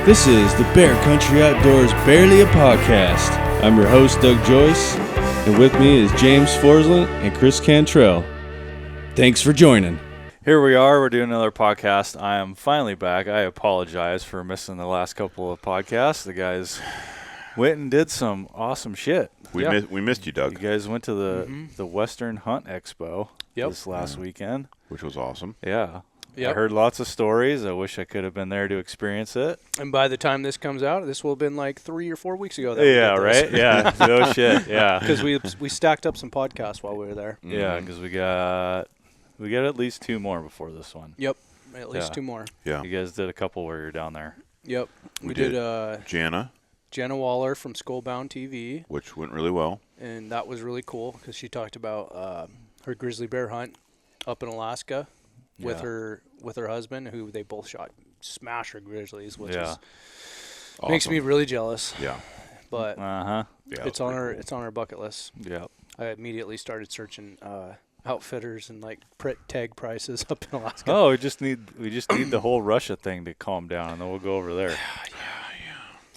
This is the Backcountry Outdoors Barely a Podcast. I'm your host, Doug Joyce, and with me is James Forsland and Chris Cantrell. Thanks for joining. Here we are. We're doing another podcast. I am finally back. I apologize for missing the last couple of podcasts. The guys went and did some awesome shit. We missed you, Doug. You guys went to the Western Hunt Expo this last weekend. Which was awesome. Yeah. Yep. I heard lots of stories. I wish I could have been there to experience it. And by the time this comes out, this will have been like 3 or 4 weeks ago. Yeah, right? Yeah. No shit. Yeah. Because we stacked up some podcasts while we were there. Yeah, because we got at least 2 more before this one. Yep. At least 2 more. Yeah. You guys did a couple where you're down there. Yep. We did Jana, Waller from Skullbound TV. which went really well. And that was really cool because she talked about her grizzly bear hunt up in Alaska with her husband, who they both shot smasher grizzlies, which is Awesome. makes me really jealous. Yeah. But Yeah, it's on our bucket list. Yeah. I immediately started searching outfitters and like tag prices up in Alaska. Oh, we just need the whole Russia thing to calm down, and then we'll go over there.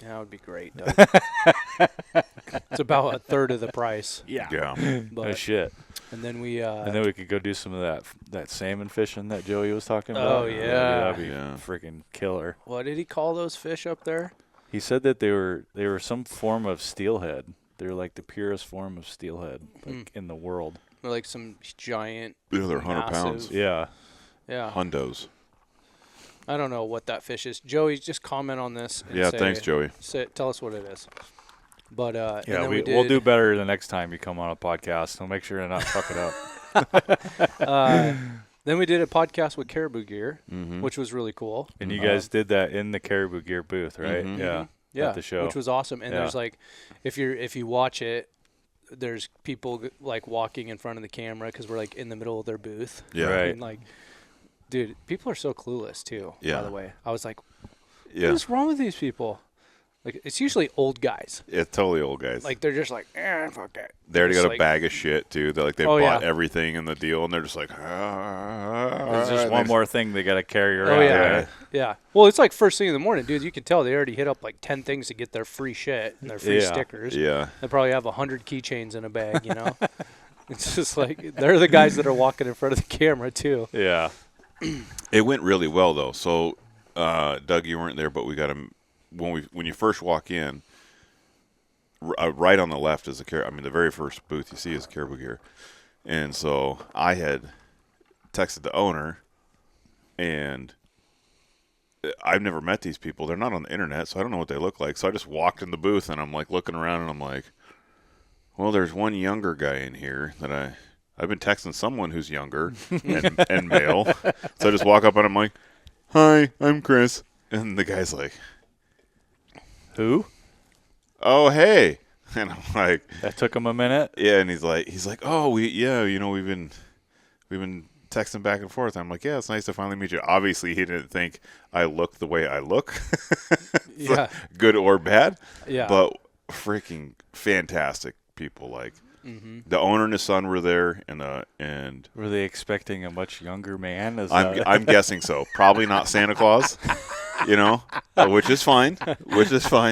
Yeah, that would be great, Doug. It's about a third of the price. Yeah. No But, shit. and then we And then we could go do some of that salmon fishing that Joey was talking about. Oh, yeah. That'd be freaking killer. what did he call those fish up there? He said that they were some form of steelhead. They're like the purest form of steelhead in the world. They're like some giant. Yeah, they're 100 pounds. Yeah. Yeah. Hundos. I don't know what that fish is. Joey, just comment on this. And Yeah, say, thanks, Joey. Tell us what it is. But and Yeah, then we'll do better the next time you come on a podcast. We'll make sure to not fuck it up. Then we did a podcast with Caribou Gear, Mm-hmm. which was really cool. And you guys did that in the Caribou Gear booth, right? Mhm. Yeah. Yeah, At the show. which was awesome. And there's like, if you watch it, there's people like walking in front of the camera because we're like in the middle of their booth. Yeah. Right. And like, dude, people are so clueless too. Yeah. By the way, I was like, Yeah. what's wrong with these people? Like, it's usually old guys. It's totally old guys. Like, they're just like, fuck that. they already Just got like- a bag of shit, too. They're like, they Oh, bought yeah. everything in the deal, and they're just like, There's just one more thing they got to carry around. Oh, yeah. Right? Yeah. Well, it's like first thing in the morning, dude. You can tell they already hit up like 10 things to get their free shit and their free Yeah. stickers. Yeah. They probably have 100 keychains in a bag, you know? It's just like, they're the guys that are walking in front of the camera, too. Yeah. It went really well, though. So, Doug, you weren't there, but we got him when you first walk in. Right on the left is the very first booth you see is Caribou Gear, and so I had texted the owner, and I've never met these people. They're not on the internet, so I don't know what they look like. So I just walked in the booth, and I'm like looking around, and I'm like, well, there's one younger guy in here that I've been texting someone who's younger and male. So I just walk up and I'm like, hi, I'm Chris. And the guy's like, Who? oh, hey. And I'm like, That took him a minute. yeah. And he's like, oh, we've been texting back and forth. I'm like, yeah, it's nice to finally meet you. Obviously, he didn't think I look the way I look, Yeah. good or bad. Yeah. But freaking fantastic people. Like, the owner and his son were there, and Were they expecting a much younger man? I'm guessing so. Probably not Santa Claus, which is fine.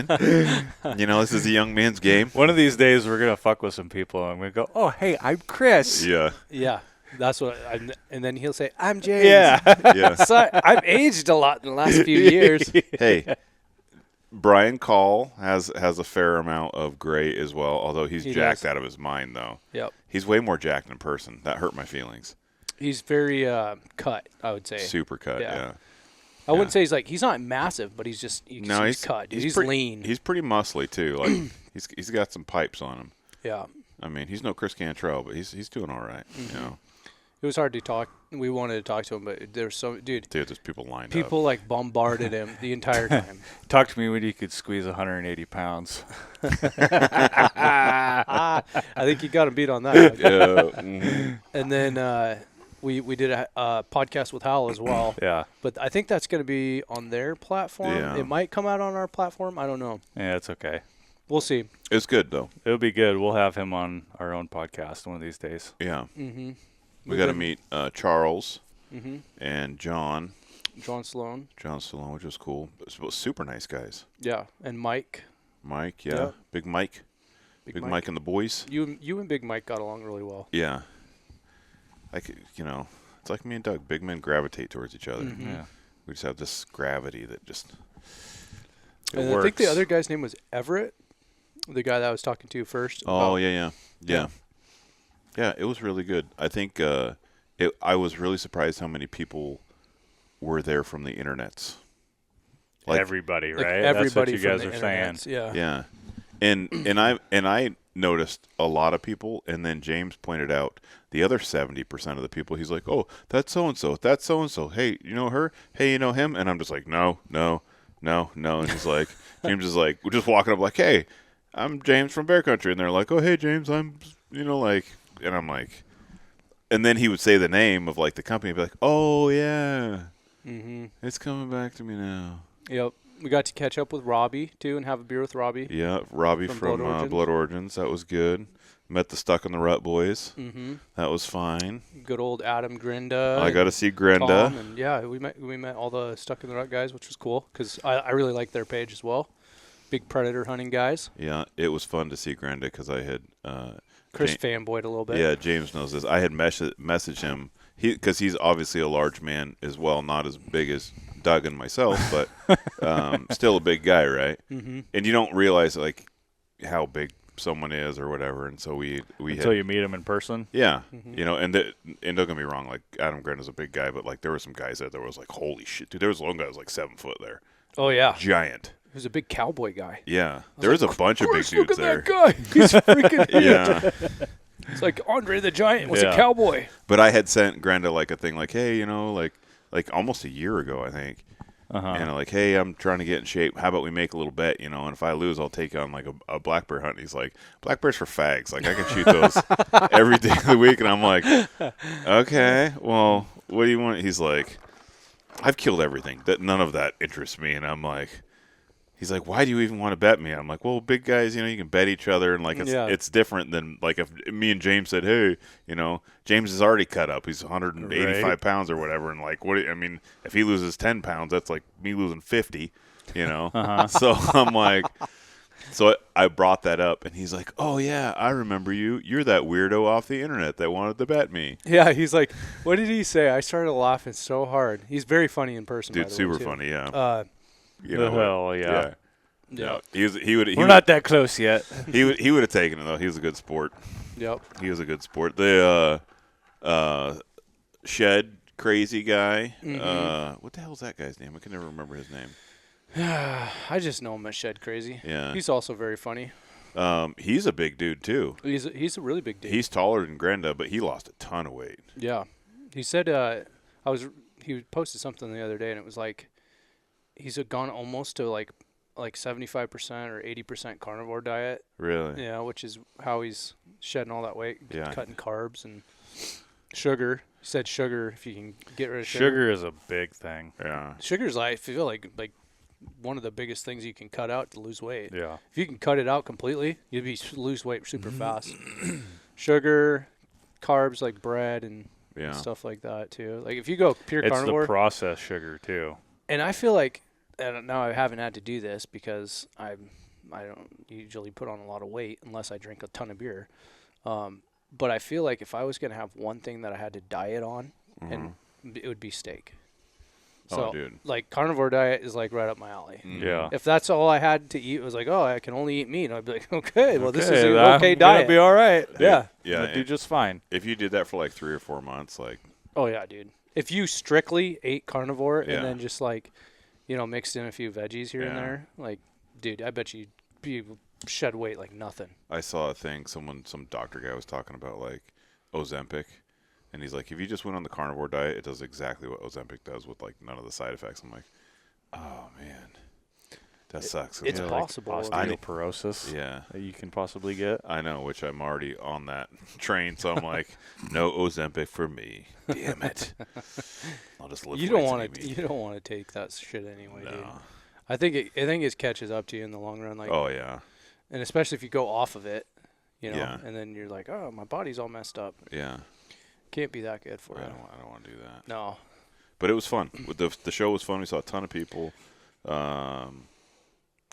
This is a young man's game. One of these days, we're going to fuck with some people, and we go, oh, hey, I'm Chris. Yeah, Yeah. That's what and then he'll say, I'm James. Yeah. yeah. So I've aged a lot in the last few years. Hey, Brian Call has a fair amount of gray as well, although he's He jacked does. out of his mind, though. Yep. He's way more jacked in person. That hurt my feelings. He's very cut, I would say. Super cut, yeah. I wouldn't say he's not massive, but he's just No, he's cut. Dude. He's lean. He's pretty muscly, too. Like he's got some pipes on him. Yeah. I mean, he's no Chris Cantrell, but he's doing all right, It was hard to talk. We wanted to talk to him, but there's Dude, there's people lined up. people like bombarded him the entire time. Talk to me when you could squeeze 180 pounds. I think you got him beat on that. Yeah. Mm-hmm. And then we did a podcast with Hal as well. Yeah. But I think that's going to be on their platform. Yeah. It might come out on our platform. I don't know. Yeah, it's okay. We'll see. It's good, though. It'll be good. We'll have him on our own podcast one of these days. Yeah. Mm-hmm. We got to meet Charles Mm-hmm. and John John Sloan. John Stallone, which was cool. It was super nice guys. Yeah, and Mike. Mike, yeah. Yeah. Big Mike. Big Mike and the boys. You and Big Mike got along really well. Yeah. It's like me and Doug. Big men gravitate towards each other. Mm-hmm. Yeah. We just have this gravity that just And works. I think the other guy's name was Everett, the guy that I was talking to first. Oh, yeah. Yeah, it was really good. I think I was really surprised how many people were there from the internets. Like, everybody, Like right? everybody That's what you from guys the are saying. internets, Yeah. Yeah. And I noticed a lot of people, and then James pointed out the other 70% of the people. He's like, "Oh, that's so and so. That's so and so. Hey, you know her? Hey, you know him?" And I'm just like, "No." And he's like, James is like, we're just walking up like, "Hey, I'm James from Backcountry," and they're like, "Oh, hey, James, I'm," and I'm like, and then he would say the name of like the company, and be like, "Oh yeah, it's coming back to me now." Yep. We got to catch up with Robbie too and have a beer with Robbie. Yeah, Robbie from Blood Origins. That was good. Met the Stuck in the Rut boys. Mm-hmm. That was fine. Good old Adam Grinda. I got to see Grenda. Tom, and yeah, we met all the Stuck in the Rut guys, which was cool because I really like their page as well. Big predator hunting guys. Yeah, it was fun to see Grenda because I had Chris fanboyed a little bit. Yeah, James knows this. I had messaged him because he's obviously a large man as well, not as big as Doug and myself, but still a big guy, right? Mm-hmm. And you don't realize like how big someone is or whatever, and so we Until you meet him in person. Yeah, Mm-hmm. and don't get me wrong, like Adam Grenda's a big guy, but like there were some guys there that was like, holy shit, dude. There was one guy that was like 7 foot there, Oh yeah, giant. he was a big cowboy guy. Yeah, there was a bunch of big Chris, look dudes at there. that guy. He's freaking huge. Yeah, It's like Andre the Giant was Yeah. a cowboy. but I had sent Grenda like a thing, like, hey, like almost a year ago, I think. And like, hey, I'm trying to get in shape. How about we make a little bet, and if I lose, I'll take on like a black bear hunt. And he's like, black bears for fags. Like I can shoot those every day of the week. And I'm like, okay, well, what do you want? He's like, I've killed everything. None of that interests me. And I'm like, he's like, why do you even want to bet me? I'm like, well, big guys, you can bet each other, and like it's different than like if me and James said, hey, James is already cut up. He's 185 pounds or whatever, and like if he loses 10 pounds, that's like me losing 50, So I'm like, so I brought that up, and he's like, oh yeah, I remember you. You're that weirdo off the internet that wanted to bet me. Yeah, he's like, what did he say? I started laughing so hard. He's very funny in person. Dude, by the super way, too. funny, yeah. Hell yeah. Yeah. He would. We're not that close yet. He would have taken it though. He was a good sport. Yep. He was a good sport. The Shed crazy guy. What the hell is that guy's name? I can never remember his name. I just know him as Shed Crazy. Yeah. He's also very funny. He's a big dude too. He's a really big dude. He's taller than Grenda, but he lost a ton of weight. Yeah. He said he posted something the other day, and it was like he's gone almost to like 75% or 80% carnivore diet. Really? Yeah, which is how he's shedding all that weight, Yeah. cutting carbs and sugar. He said sugar, if you can get rid of Sugar is a big thing. Yeah. Sugar's I feel like one of the biggest things you can cut out to lose weight. Yeah. If you can cut it out completely, you'll lose weight super fast. Sugar, carbs like bread and Yeah. stuff like that too. Like if you go pure It's carnivore, the processed sugar too. and I feel like, and now I haven't had to do this because I don't usually put on a lot of weight unless I drink a ton of beer. But I feel like if I was going to have one thing that I had to diet on, and it would be steak. So, dude. like, carnivore diet is, like, right up my alley. Yeah. If that's all I had to eat, it was like, oh, I can only eat meat. I'd be like, okay, well, this is Okay, an that- okay gonna diet. be all right. Yeah. Yeah. It'll do just fine. If you did that for like 3 or 4 months, like, Oh, yeah, dude. If you strictly ate carnivore Yeah. and then just, like, mixed in a few veggies here and Yeah. there, like, dude, I bet you'd shed weight like nothing. I saw a thing. Some doctor guy was talking about like Ozempic, and he's like, if you just went on the carnivore diet, it does exactly what Ozempic does with like none of the side effects. I'm like, oh man, that sucks. It's Yeah. possible. Osteoporosis Yeah, that you can possibly get. I know, which I'm already on that train, so I'm like, no Ozempic for me. Damn it. I'll just lift You don't weights want and to. eat meat. You don't want to take that shit anyway, dude. No. I think it catches up to you in the long run, like, Oh yeah, and especially if you go off of it, Yeah. and then you're like, oh, my body's all messed up. yeah. Can't be that good for I you. don't want to do that. No. But it was fun. The show was fun. We saw a ton of people.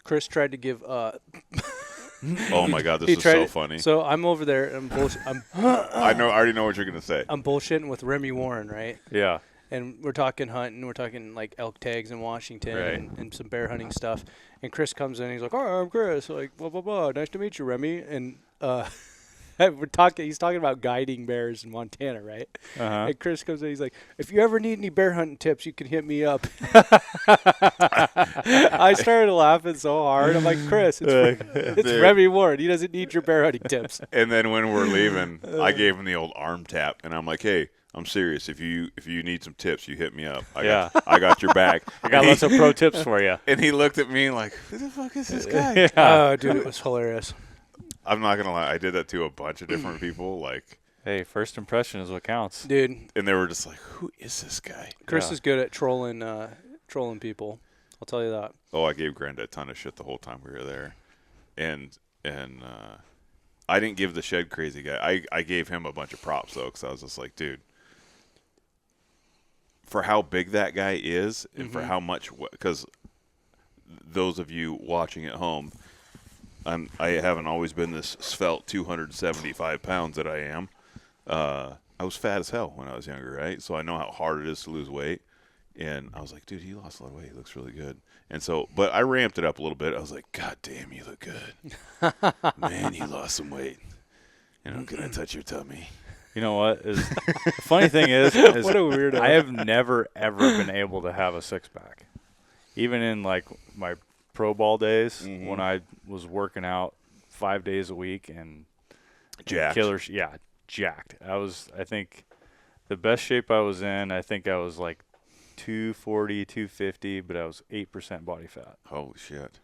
Chris tried to give. Oh my God, this is so funny. So I'm over there. And I already know what you're gonna say. I'm bullshitting with Remy Warren, right? Yeah. And we're talking hunting. We're talking like elk tags in Washington and some bear hunting stuff. And Chris comes in. And he's like, "Oh, I'm Chris. Like, blah blah blah. Nice to meet you, Remy." And he's talking about guiding bears in Montana, right? Uh-huh. And Chris comes in. He's like, "If you ever need any bear hunting tips, you can hit me up." I started laughing so hard. I'm like, "Chris, it's Remy Warren. He doesn't need your bear hunting tips." And then when we're leaving, I gave him the old arm tap, and I'm like, "Hey, I'm serious. If you need some tips, you hit me up. I got your back. I got lots of pro tips for you." And he looked at me like, "Who the fuck is this guy?" Yeah. Oh, dude, it was hilarious. I'm not gonna lie. I did that to a bunch of different people. Like, Hey, first impression is what counts. Dude, and they were just like, "Who is this guy?" Chris is good at trolling people. I'll tell you that. Oh, I gave Granda a ton of shit the whole time we were there, and I didn't give the shed crazy guy. I gave him a bunch of props though, because I was just like, dude, for how big that guy is, and for how much, because those of you watching at home, I haven't always been this svelte 275 pounds that I am. I was fat as hell when I was younger, right? So I know how hard it is to lose weight. And I was like, dude, he lost a lot of weight. He looks really good. And so, but I ramped it up a little bit. I was like, God damn, you look good. Man, you lost some weight. Can I touch your tummy? You know what? The funny thing is What a weirdo. I have never, ever been able to have a six-pack. Even in, like, my pro ball days when I was working out 5 days a week and Jacked. Jacked. I think the best shape I was in, I think I was like 240, 250, but I was 8% body fat. Holy shit.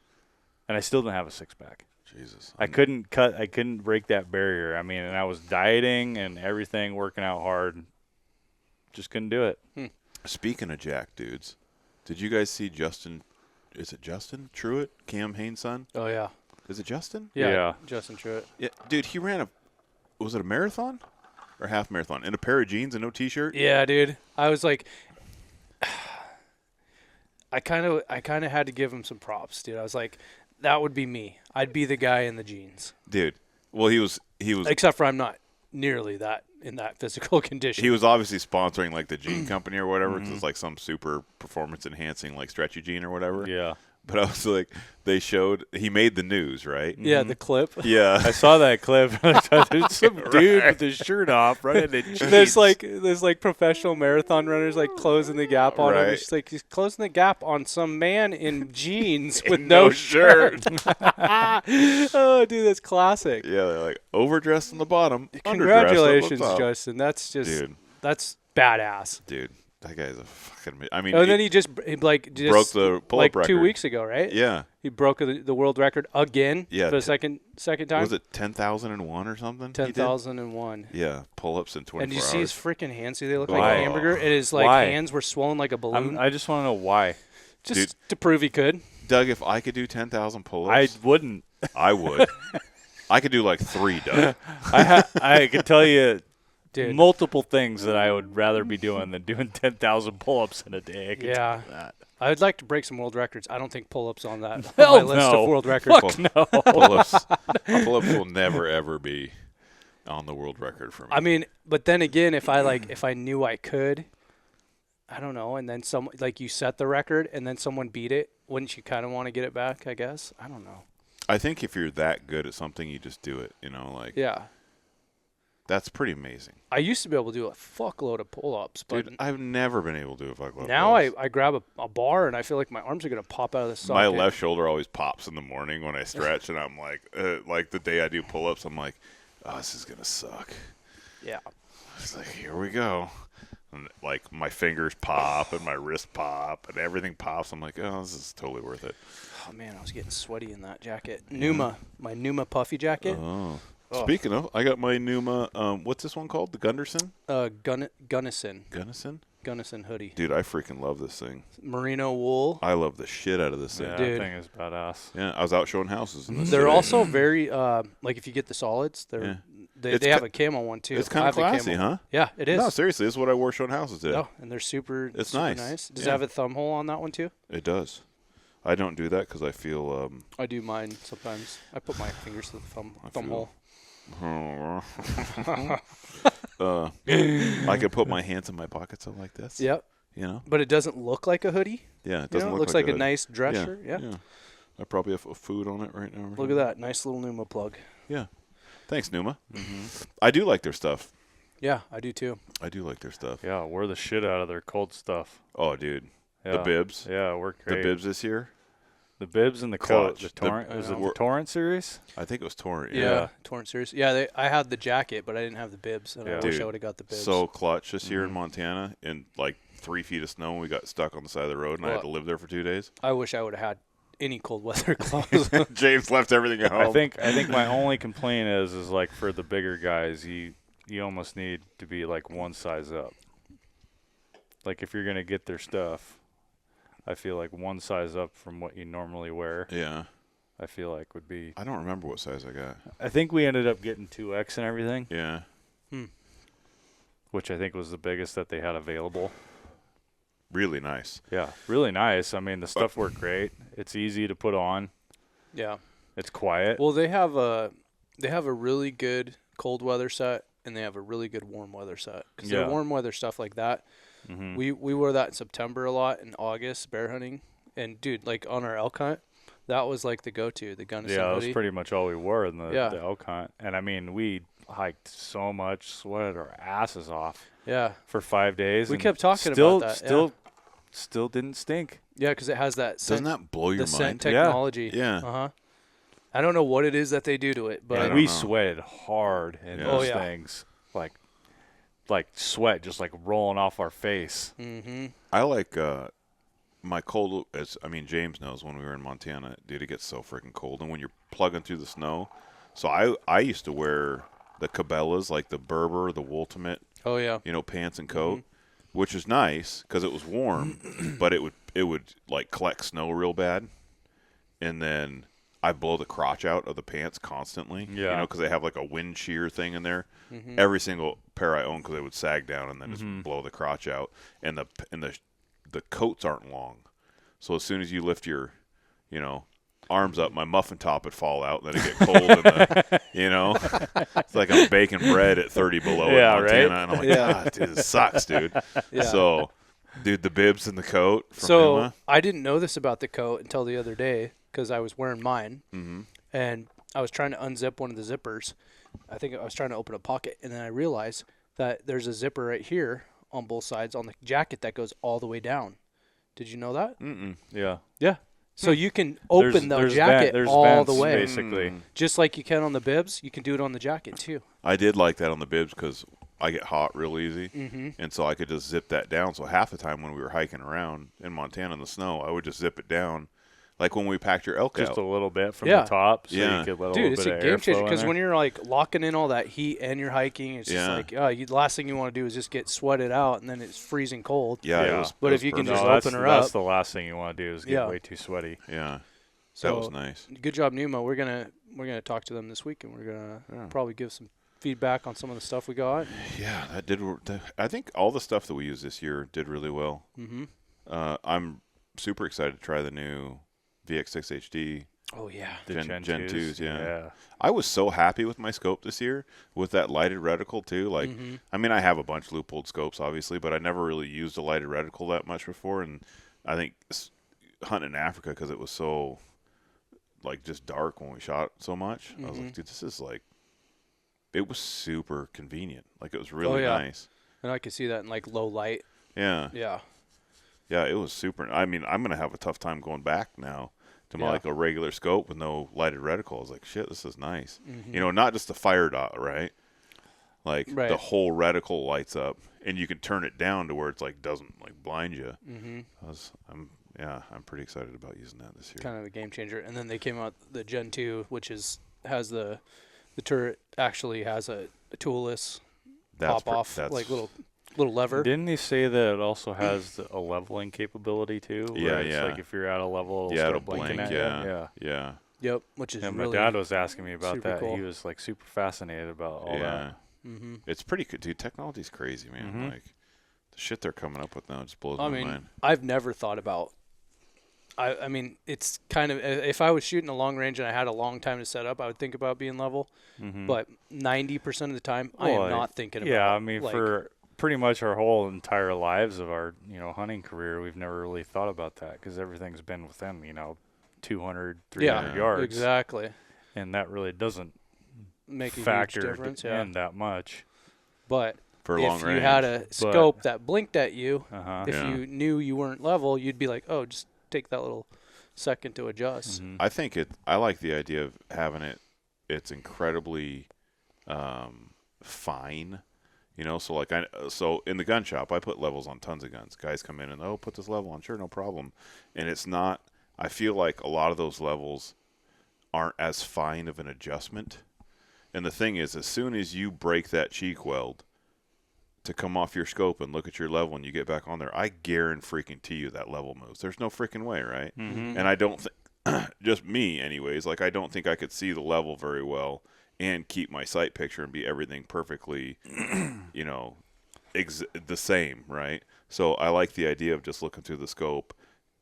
And I still didn't have a six-pack. Jesus. I couldn't break that barrier. I mean, and I was dieting and everything, working out hard. Just couldn't do it. Speaking of jack dudes, did you guys see Justin? Is it Justin Truitt, Cam Haines' son? Oh, yeah. Is it Justin? Yeah. Justin Truitt. Yeah, dude, he ran was it a marathon or half marathon in a pair of jeans and no t-shirt? Yeah, dude. I was like, I kind of had to give him some props, dude. I was like, that would be me. I'd be the guy in the jeans. Dude, well, he was. Except for I'm not nearly that in that physical condition. He was obviously sponsoring like the jean company or whatever, because it's like some super performance enhancing like stretchy jean or whatever. Yeah. But I was like, he made the news, right? Yeah, the clip. Yeah. I saw that clip. There's some dude with his shirt off running in jeans. There's like professional marathon runners like closing the gap on him. Right. It's just like he's closing the gap on some man in jeans with In no no shirt. Oh, dude, that's classic. Yeah, they're like overdressed on the bottom. Congratulations, underdressed on the top. Justin. That's just Dude. That's badass. Dude, that guy's a fucking. I mean, Oh, and then he just broke the pull-up like record 2 weeks ago, right? Yeah. He broke the world record again. Yeah, For the second time. Was it 10,001 or something? he did? 10,001. Yeah, pull-ups in 24 And you see his freaking hands? See, they look Why? like a hamburger. And his Why? hands were swollen like a balloon. I just want to know why. Just Dude. to prove he could. Doug, if I could do 10,000 I pull-ups, wouldn't. I would. I could do like 3, Doug. I could tell you Dude. multiple things that I would rather be doing than doing 10,000 pull-ups in a day. I can tell you that. I'd like to break some world records. I don't think pull-ups on that on Hell my list no. of world records. Fuck no. Pull-ups will never ever be on the world record for me. I mean, but then again, if I knew I could, I don't know, and then you set the record and then someone beat it, wouldn't you kind of want to get it back, I guess? I don't know. I think if you're that good at something, you just do it. Yeah. That's pretty amazing. I used to be able to do a fuckload of pull-ups, but Dude, I've never been able to do a fuckload. now of I grab a bar and I feel like my arms are going to pop out of the socket. My left shoulder always pops in the morning when I stretch, and I'm like the day I do pull-ups, I'm like, oh, this is going to suck. Yeah. It's like, here we go. And like my fingers pop and my wrist pop and everything pops. I'm like, oh, this is totally worth it. Oh, man, I was getting sweaty in that jacket. My Numa puffy jacket. Oh. Speaking of, I got my Numa, what's this one called? The Gunderson? Gunnison. Gunnison? Gunnison hoodie. Dude, I freaking love this thing. Merino wool. I love the shit out of this thing. Yeah, Dude. that thing is badass. Yeah, I was out showing houses in this They're today. also very like if you get the solids, they're They have a camo one too. It's kind of classy, huh? Yeah, it is. No, seriously, this is what I wore showing houses today. Oh, and they're super. It's super nice. Does it have a thumb hole on that one too? It does. I don't do that because I feel. I do mine sometimes. I put my fingers to the thumb hole. I could put my hands in my pockets like this. Yep. You know. But it doesn't look like a hoodie. Yeah, it doesn't it look looks like a nice dress shirt. Yeah. I probably have food on it right now. Look at that. Nice little Numa plug. Yeah. Thanks, Numa. I do like their stuff. Yeah, I do too. I do like their stuff. Yeah, wear the shit out of their cold stuff. Oh, dude. Yeah. The bibs. Yeah, we're great. The bibs this year. The bibs and the coat. Clutch. The Torrent. Was it the Torrent series? I think it was Torrent. Yeah. Torrent series. Yeah, I had the jacket, but I didn't have the bibs. And I wish I would have got the bibs. So clutch this year in Montana in like 3 feet of snow. We got stuck on the side of the road, and I had to live there for 2 days. I wish I would have had any cold weather clothes. James left everything at home. I think my only complaint is like for the bigger guys, you almost need to be like one size up. Like if you're gonna get their stuff, I feel like one size up from what you normally wear. Yeah. I feel like would be. I don't remember what size I got. I think we ended up getting 2X and everything. Yeah. Which I think was the biggest that they had available. Really nice. Yeah, really nice. I mean, the stuff worked great. It's easy to put on. Yeah. It's quiet. Well, they have a really good cold weather set, and they have a really good warm weather set. Because their warm weather stuff like that, we wore that in September a lot, in August, bear hunting. And, dude, like on our elk hunt, that was like the go-to, the Gunnison that hoodie. was pretty much all we wore in the elk hunt. And, I mean, we hiked so much, sweated our asses off. Yeah. For 5 days. We kept talking about that. Still didn't stink. Yeah, because it has that scent. Doesn't that blow your mind? Scent technology. Yeah. Uh-huh. I don't know what it is that they do to it, but And we sweated hard in those things. Like sweat just like rolling off our face. Mm-hmm. I like my cold, James knows when we were in Montana, dude, it gets so freaking cold. And when you're plugging through the snow, so I used to wear the Cabela's, like the Berber, the Ultimate, pants and coat, which is nice because it was warm, but it would like collect snow real bad. And then I blow the crotch out of the pants constantly, because they have like a wind shear thing in there. Every single pair I own, because they would sag down and then just blow the crotch out. And the coats aren't long, so as soon as you lift your, arms up, my muffin top would fall out, and then it'd get cold. It's like I'm baking bread at 30 below in Montana, right? and I'm like, God, dude, this sucks, dude. Yeah. So, dude, the bibs and the coat from So Numa. I didn't know this about the coat until the other day because I was wearing mine, and I was trying to unzip one of the zippers. I think I was trying to open a pocket, and then I realized that there's a zipper right here on both sides on the jacket that goes all the way down. Did you know that? Yeah. Yeah. So you can open the jacket all vents, the way. basically. Just like you can on the bibs, you can do it on the jacket too. I did like that on the bibs because I get hot real easy, and so I could just zip that down. So half the time when we were hiking around in Montana in the snow, I would just zip it down, like when we packed your elk Just out. a little bit from the top, so Yeah. you could let a Dude, little it's bit a of game airflow changer in because there. when you're like locking in all that heat and you're hiking, it's just like the last thing you want to do is just get sweated out and then it's freezing cold. Yeah, Yeah. It was, But it if was you can perfect. just open her up. That's the last thing you want to do is get way too sweaty. Yeah, So, that was nice. Good job, Numa. We're gonna talk to them this week, and we're gonna probably give some feedback on some of the stuff we got. Yeah, that did. I think all the stuff that we used this year did really well. I'm super excited to try the new VX6 HD. Oh yeah, The Gen 2s, 2s, yeah. I was so happy with my scope this year with that lighted reticle too. Like, I mean, I have a bunch of loophole scopes obviously, but I never really used a lighted reticle that much before. And I think hunting in Africa, because it was so like just dark when we shot so much, I was like, dude, this is like, it was super convenient. Like, it was really nice. And I could see that in like low light. Yeah. Yeah, it was super. I mean, I'm gonna have a tough time going back now to my like a regular scope with no lighted reticle. I was like, shit, this is nice. Not just the fire dot, right? Like the whole reticle lights up, and you can turn it down to where it's like doesn't like blind you. I'm pretty excited about using that this year. Kind of a game changer. And then they came out the Gen 2, which has the turret actually has a toolless pop off like little lever. Didn't he say that it also has a leveling capability too? Yeah, it's like if you're at a level, it'll start it'll blinking blink. at you. Yeah. Yep, which is And really my dad was asking me about super that. cool. He was like super fascinated about all that. Mm-hmm. It's pretty good, dude. Technology's crazy, man. Mhm. Like the shit they're coming up with now just blows I my mean, mind. I've never thought about. I mean, it's kind of if I was shooting a long range and I had a long time to set up, I would think about being level. Mm-hmm. But 90% of the time, I am not thinking about. Yeah, I mean, like, for pretty much our whole entire lives of our hunting career, we've never really thought about that because everything's been within 200, 300 Yeah. yards, exactly and that really doesn't make a huge factor difference. Yeah, in that much. but For if long you range. had a scope that blinked at you, if Yeah. you knew you weren't level, you'd be like, oh, just take that little second to adjust. Mhm. I think I like the idea of having it. It's incredibly fine, So like so in the gun shop, I put levels on tons of guns. Guys come in and put this level on, sure, no problem. And it's not. I feel like a lot of those levels aren't as fine of an adjustment. And the thing is, as soon as you break that cheek weld to come off your scope and look at your level and you get back on there, I guarantee you that level moves. There's no freaking way, right? Mhm. And I don't think, just me anyways, like I don't think I could see the level very well and keep my sight picture and be everything perfectly, the same, right? So I like the idea of just looking through the scope.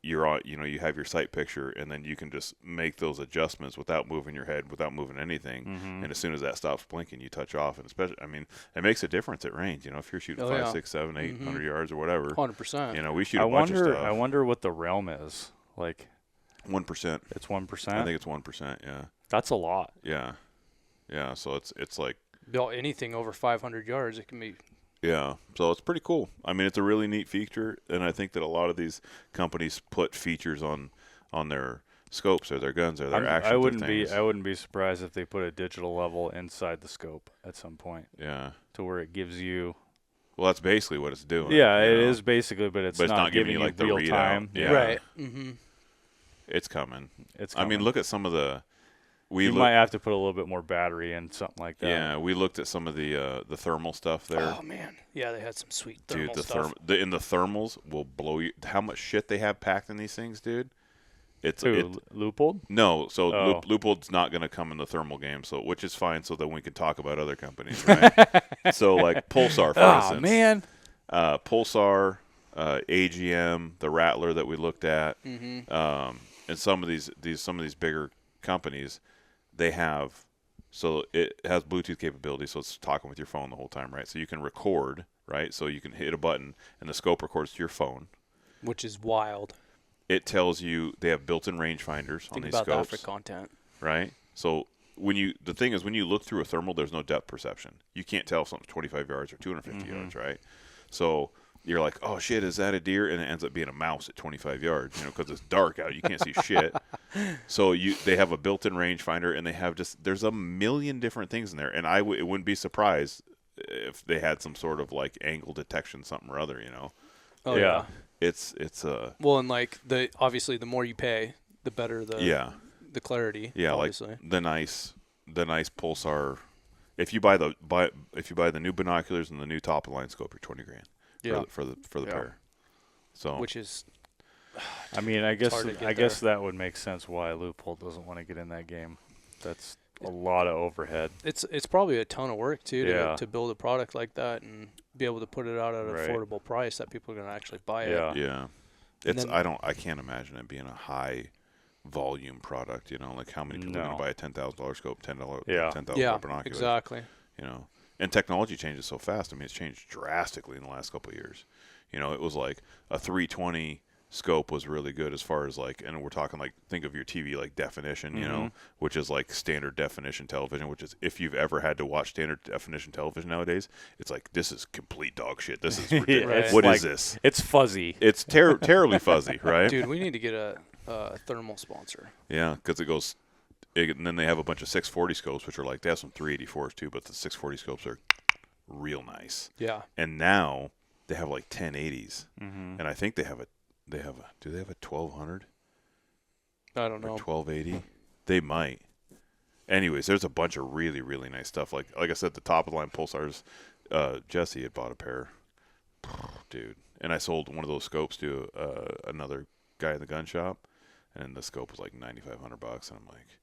You're on, you have your sight picture, and then you can just make those adjustments without moving your head, without moving anything. Mhm. And as soon as that stops blinking, you touch off. And especially, I mean, it makes a difference at range. If you're shooting 5, 6, 7, 800 yards or whatever, 100%. we shoot a bunch of stuff. I wonder what the realm is like. 1%. It's 1%. I think it's 1%. Yeah. That's a lot. Yeah. Yeah. So it's like. Built anything over 500 yards, it can be. Yeah, so it's pretty cool. I mean, it's a really neat feature, and I think that a lot of these companies put features on their scopes or their guns or their actions. I wouldn't be surprised if they put a digital level inside the scope at some point. Yeah. To where it gives you. Well, that's basically what it's doing. Yeah, it is basically, but it's not giving you like the real readout. time. Yeah. Right. Mm-hmm. It's coming. It's I mean, coming. look at some of the. You might have to put a little bit more battery in something like that. Yeah, we looked at some of the thermal stuff there. Oh man, yeah, they had some sweet thermal dude, stuff. the thermals will blow you. How much shit they have packed in these things, dude? Leupold? No, so Leupold's not going to come in the thermal game, so which is fine. So that we can talk about other companies, right? So like Pulsar, for instance. Oh man, Pulsar, AGM, the Rattler that we looked at, Mm-hmm. and some of these bigger companies, they have, so it has Bluetooth capability, so it's talking with your phone the whole time, right? So you can record, right? So you can hit a button and the scope records to your phone. Which is wild. It tells you they have built-in rangefinders on Think these about that scopes, for content. right? So the thing is when you look through a thermal, there's no depth perception. You can't tell if something's 25 yards or 250 yards, right? So you're like, oh shit, is that a deer? And it ends up being a mouse at 25 yards, because it's dark out, you can't see shit. So they have a built-in rangefinder, and they have there's a million different things in there, and it wouldn't be surprised if they had some sort of like angle detection, something or other, Oh Yeah. It's well, and like obviously the more you pay, the better the clarity. yeah, obviously. like the nice Pulsar. If you buy the new binoculars and the new top of the line scope, you're $20,000. Yeah. For the pair. So Which is. I mean, I hard to guess get that would make sense why Leupold doesn't want to get in that game. That's a lot of overhead. It's probably a ton of work too Yeah. to build a product like that and be able to put it out at an Right. affordable price that people are going to actually buy it. Yeah. yeah, And it's then- I can't imagine it being a high volume product. Like how many people are No. going to buy a $10,000 scope, $10 Yeah. Yeah, binoculars? exactly. And technology changes so fast. I mean, it's changed drastically in the last couple of years. It was like a 320 scope was really good as far as like, and we're talking like, think of your TV like definition, which is like standard definition television, which is, if you've ever had to watch standard definition television nowadays, it's like, this is complete dog shit. This is ridiculous. It's What is like- this? It's fuzzy. It's terribly fuzzy, right? Dude, we need to get a thermal sponsor. Yeah, because it goes, and then they have a bunch of 640 scopes, which are like, they have some 384s too, but the 640 scopes are real nice. Yeah. And now they have like 1080s, Mm-hmm. and I think do they have a 1200 I don't or know. 1280? They might. Anyways, there's a bunch of really, really nice stuff. Like I said, the top of the line Pulsars. Jesse had bought a pair, dude, and I sold one of those scopes to another guy in the gun shop, and the scope was like $9,500, and I'm like,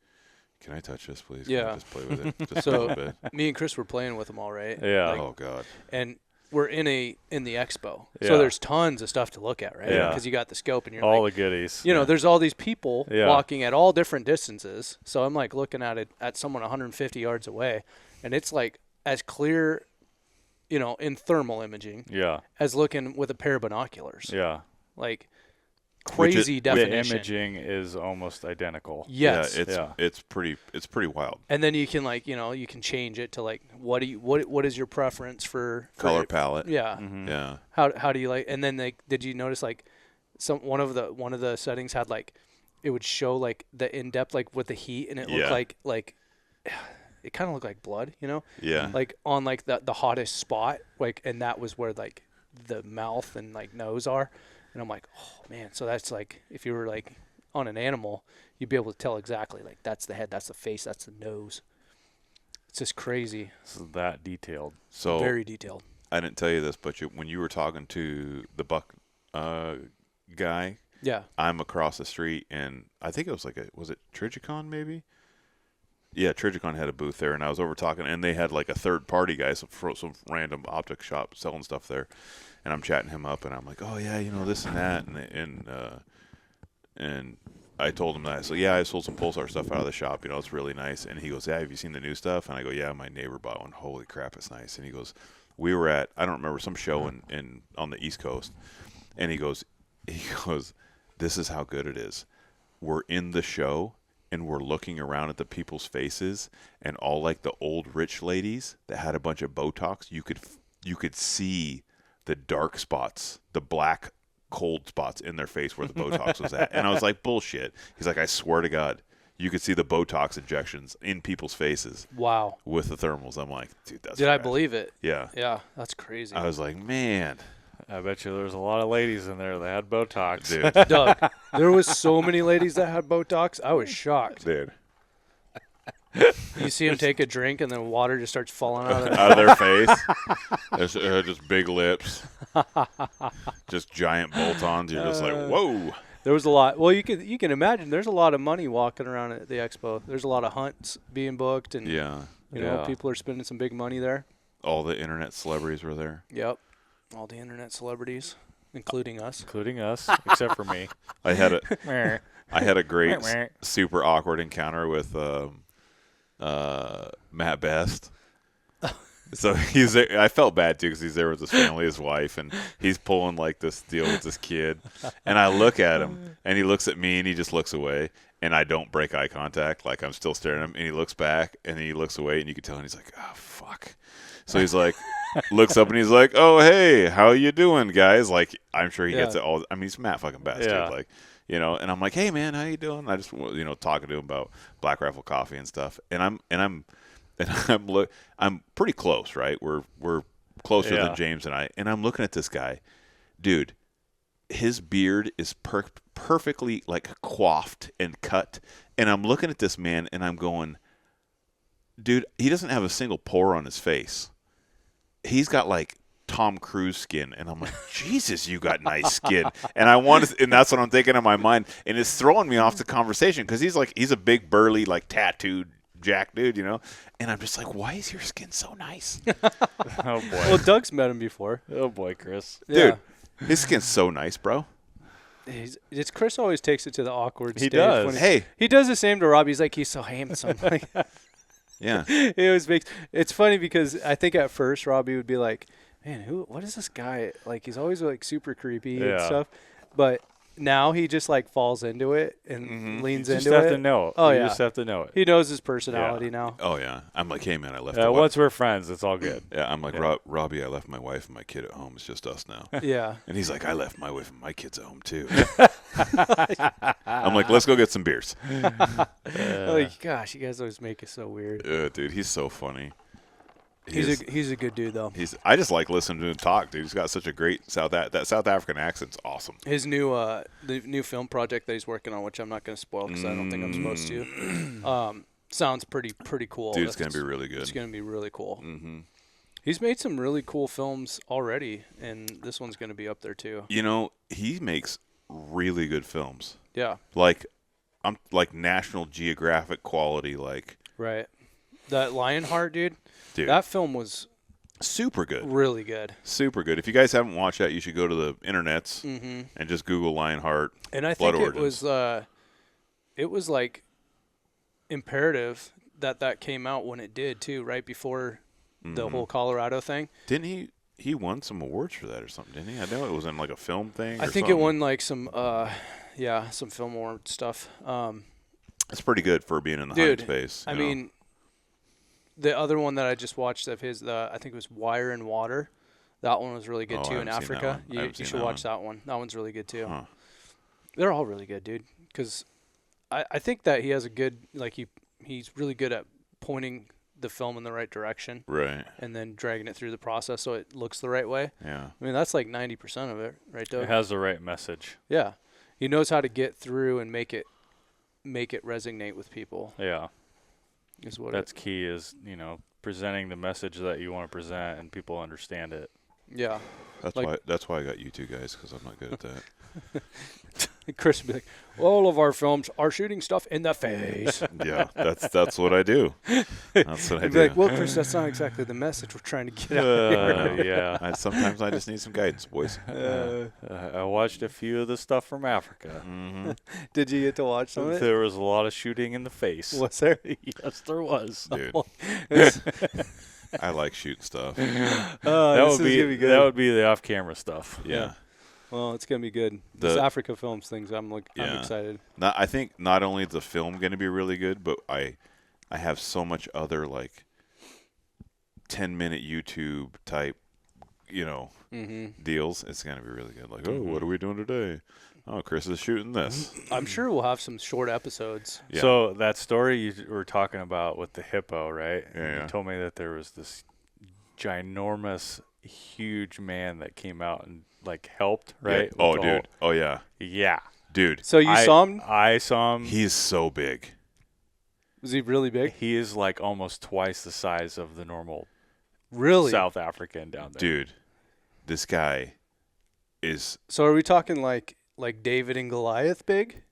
can I touch this, please? Yeah. Can I just play with it just a So little bit. me and Chris were playing with them all right. Yeah. Oh God. And we're in the expo, Yeah. so there's tons of stuff to look at, right? Yeah. Because you got the scope and you're All like, the goodies. you know, there's all these people Yeah. walking at all different distances. So I'm like looking at it at someone 150 yards away, and it's like as clear, you know, in thermal imaging Yeah. as looking with a pair of binoculars. Yeah. Like crazy The definition. imaging is almost identical. Yes. Yeah, it's pretty wild. And then you can like, you know, you can change it to like what is your preference for Color palette. Yeah. Mm-hmm. Yeah. How do you like? And then did you notice like one of the settings had like it would show like the in depth like with the heat, and it looked like it kind of looked like blood, you know? Yeah. Like on like the hottest spot, like, and that was where like the mouth and like nose are. And I'm like, oh man, so that's like if you were like on an animal, you'd be able to tell exactly like that's the head, that's the face, that's the nose. It's just crazy. It's that detailed. So Very detailed. I didn't tell you this, but when you were talking to the buck guy, Yeah. I'm across the street, and I think it was was it Trigicon maybe? Yeah, Trigicon had a booth there, and I was over talking, and they had like a third party guy, some random optic shop selling stuff there, and I'm chatting him up, and I'm like, oh yeah, you know, this and that, and I told him that. So yeah, I sold some Pulsar stuff out of the shop. You know, it's really nice. And he goes, yeah, have you seen the new stuff? And I go, yeah, my neighbor bought one. Holy crap, it's nice. And he goes, we were at, I don't remember, some show in on the East Coast, and he goes, this is how good it is. We're in the show, and we're looking around at the people's faces, and all like the old rich ladies that had a bunch of Botox, you could see the dark spots, the black cold spots in their face where the Botox was at. And I was like, bullshit. He's like, I swear to God, you could see the Botox injections in people's faces. Wow. With the thermals. I'm like, dude, that's Did I rad. believe it? Yeah. Yeah, that's crazy. I was like, man. I bet you there's a lot of ladies in there that had Botox. Dude. Doug, there was so many ladies that had Botox. I was shocked. Dude. You see them take a drink, and then water just starts falling out of their Out of their face. There's just big lips. Just giant bolt-ons. You're just like, whoa. There was a lot. Well, you can imagine there's a lot of money walking around at the expo. There's a lot of hunts being booked, and Yeah. you know, Yeah. people are spending some big money there. All the internet celebrities were there. Yep. All the internet celebrities, including us. Including us, except for me. I had a great, super awkward encounter with Matt Best. So he's there. I felt bad too because he's there with his family, his wife, and he's pulling like this deal with this kid. And I look at him, and he looks at me, and he just looks away. And I don't break eye contact, like I'm still staring at him. And he looks back, and he looks away, and you can tell. And he's like, "Oh fuck." So he's like, looks up, and he's like, "Oh hey, how you doing, guys?" Like I'm sure he gets it all. I mean, he's Matt fucking Best, Yeah. dude. Like. You know, and I'm like, "Hey man, how you doing?" I just, you know, talking to him about Black Rifle Coffee and stuff. And I'm pretty close, right? We're closer than James and I. And I'm looking at this guy, dude. His beard is perfectly like coiffed and cut. And I'm looking at this man, and I'm going, dude, he doesn't have a single pore on his face. He's got like Tom Cruise skin, and I'm like, Jesus, you got nice skin. And and that's what I'm thinking in my mind, and it's throwing me off the conversation because he's a big burly like tattooed jack dude, you know. And I'm just like, why is your skin so nice, Oh boy. Well, Doug's met him before. Oh boy, Chris. dude? His skin's so nice, bro. It's Chris always takes it to the awkward He stage. does. When Hey, he does the same to Rob. He's like, he's so handsome. Like, yeah, it always makes. It's funny because I think at first Robbie would be like, man, what is this guy? Like, he's always like super creepy and Yeah. stuff. But now he just like falls into it and leans You just into have it. to know it. Oh, You yeah. just have to know it. He knows his personality now. oh yeah. I'm like, hey man, I left. the Once we're friends, it's all good. yeah, I'm like, Yeah. Robbie, I left my wife and my kid at home. It's just us now. Yeah. And he's like, I left my wife and my kids at home too. I'm like, let's go get some beers. Like, gosh, you guys always make it so weird. Dude, he's so funny. He's a good dude though. I just like listening to him talk, dude. He's got such a great South African accent's awesome. His new the new film project that he's working on, which I'm not going to spoil because I don't think I'm supposed to. Sounds pretty cool. Dude, it's gonna be really good. It's going to be really cool. Mm-hmm. He's made some really cool films already, and this one's going to be up there too. You know, he makes really good films. Yeah. Like, I'm like National Geographic quality, like Right. That Lionheart, dude. dude, That film was super good. really good. Super good. If you guys haven't watched that, you should go to the internets Mm-hmm. and just Google Lionheart. And I Blood think Origins. it was like imperative that came out when it did too, right before the whole Colorado thing. Didn't he won some awards for that or something, didn't he? I know it was in like a film thing. I think it won like some some film award stuff. That's pretty good for being in the Dude, hunting space. I you know? mean, the other one that I just watched of his, I think it was Wire and Water. That one was really good Oh, too I in haven't seen that Africa. one. I haven't You seen should that watch that one. That one's really good too. Huh. They're all really good, dude. Because I think that he has a good, like he's really good at pointing the film in the right direction Right. and then dragging it through the process so it looks the right way. Yeah. I mean, that's like 90% of it, right, Doug? It has the right message. Yeah. He knows how to get through and make it resonate with people. Yeah. Is what That's key is, presenting the message that you want to present and people understand it. Yeah. That's why I got you two guys, because I'm not good at that. Chris would be like, all of our films are shooting stuff in the face. Yeah, that's what I do. That's what I He'd do. be like, well, Chris, that's not exactly the message we're trying to get out here. Yeah. Sometimes I just need some guidance, boys. I watched a few of the stuff from Africa. Mm-hmm. Did you get to watch some of it? There was a lot of shooting in the face. Was there? Yes, there was. Dude, I like shooting stuff. That this would is be gonna be good. that would be the off-camera stuff. Yeah. Well, it's gonna be good. This The- Africa films things, I'm Yeah. excited. I think not only is the film going to be really good, but I have so much other like 10-minute YouTube type, deals. It's going to be really good. Like, oh, what are we doing today? Oh, Chris is shooting this. I'm sure we'll have some short episodes. Yeah. So that story you were talking about with the hippo, right? Yeah. You told me that there was this ginormous, huge man that came out and like helped, right? Yeah. Oh, With the dude. Oh, yeah. Yeah. Dude. So you saw him? I saw him. He is so big. Was he really big? He is like almost twice the size of the normal Really? South African down there. Dude, this guy is... So are we talking like David and Goliath big?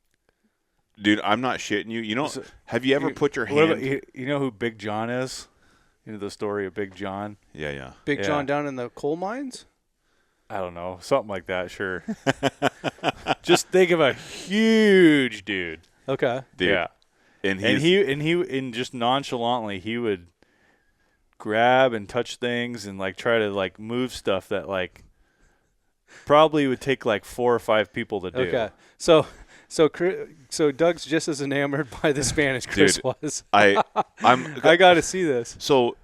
Dude, I'm not shitting you. So- Have you ever put your What hand... about, you know who Big John is? You know the story of Big John? Yeah. Big Yeah. John down in the coal mines? I don't know. Something like that, sure. Just think of a huge dude. Okay. Dude. Yeah. And he just nonchalantly he would grab and touch things and like try to like move stuff that like probably would take like 4 or 5 people to do. Okay. So Doug's just as enamored by the Spanish Chris Dude, was. I got to see this. So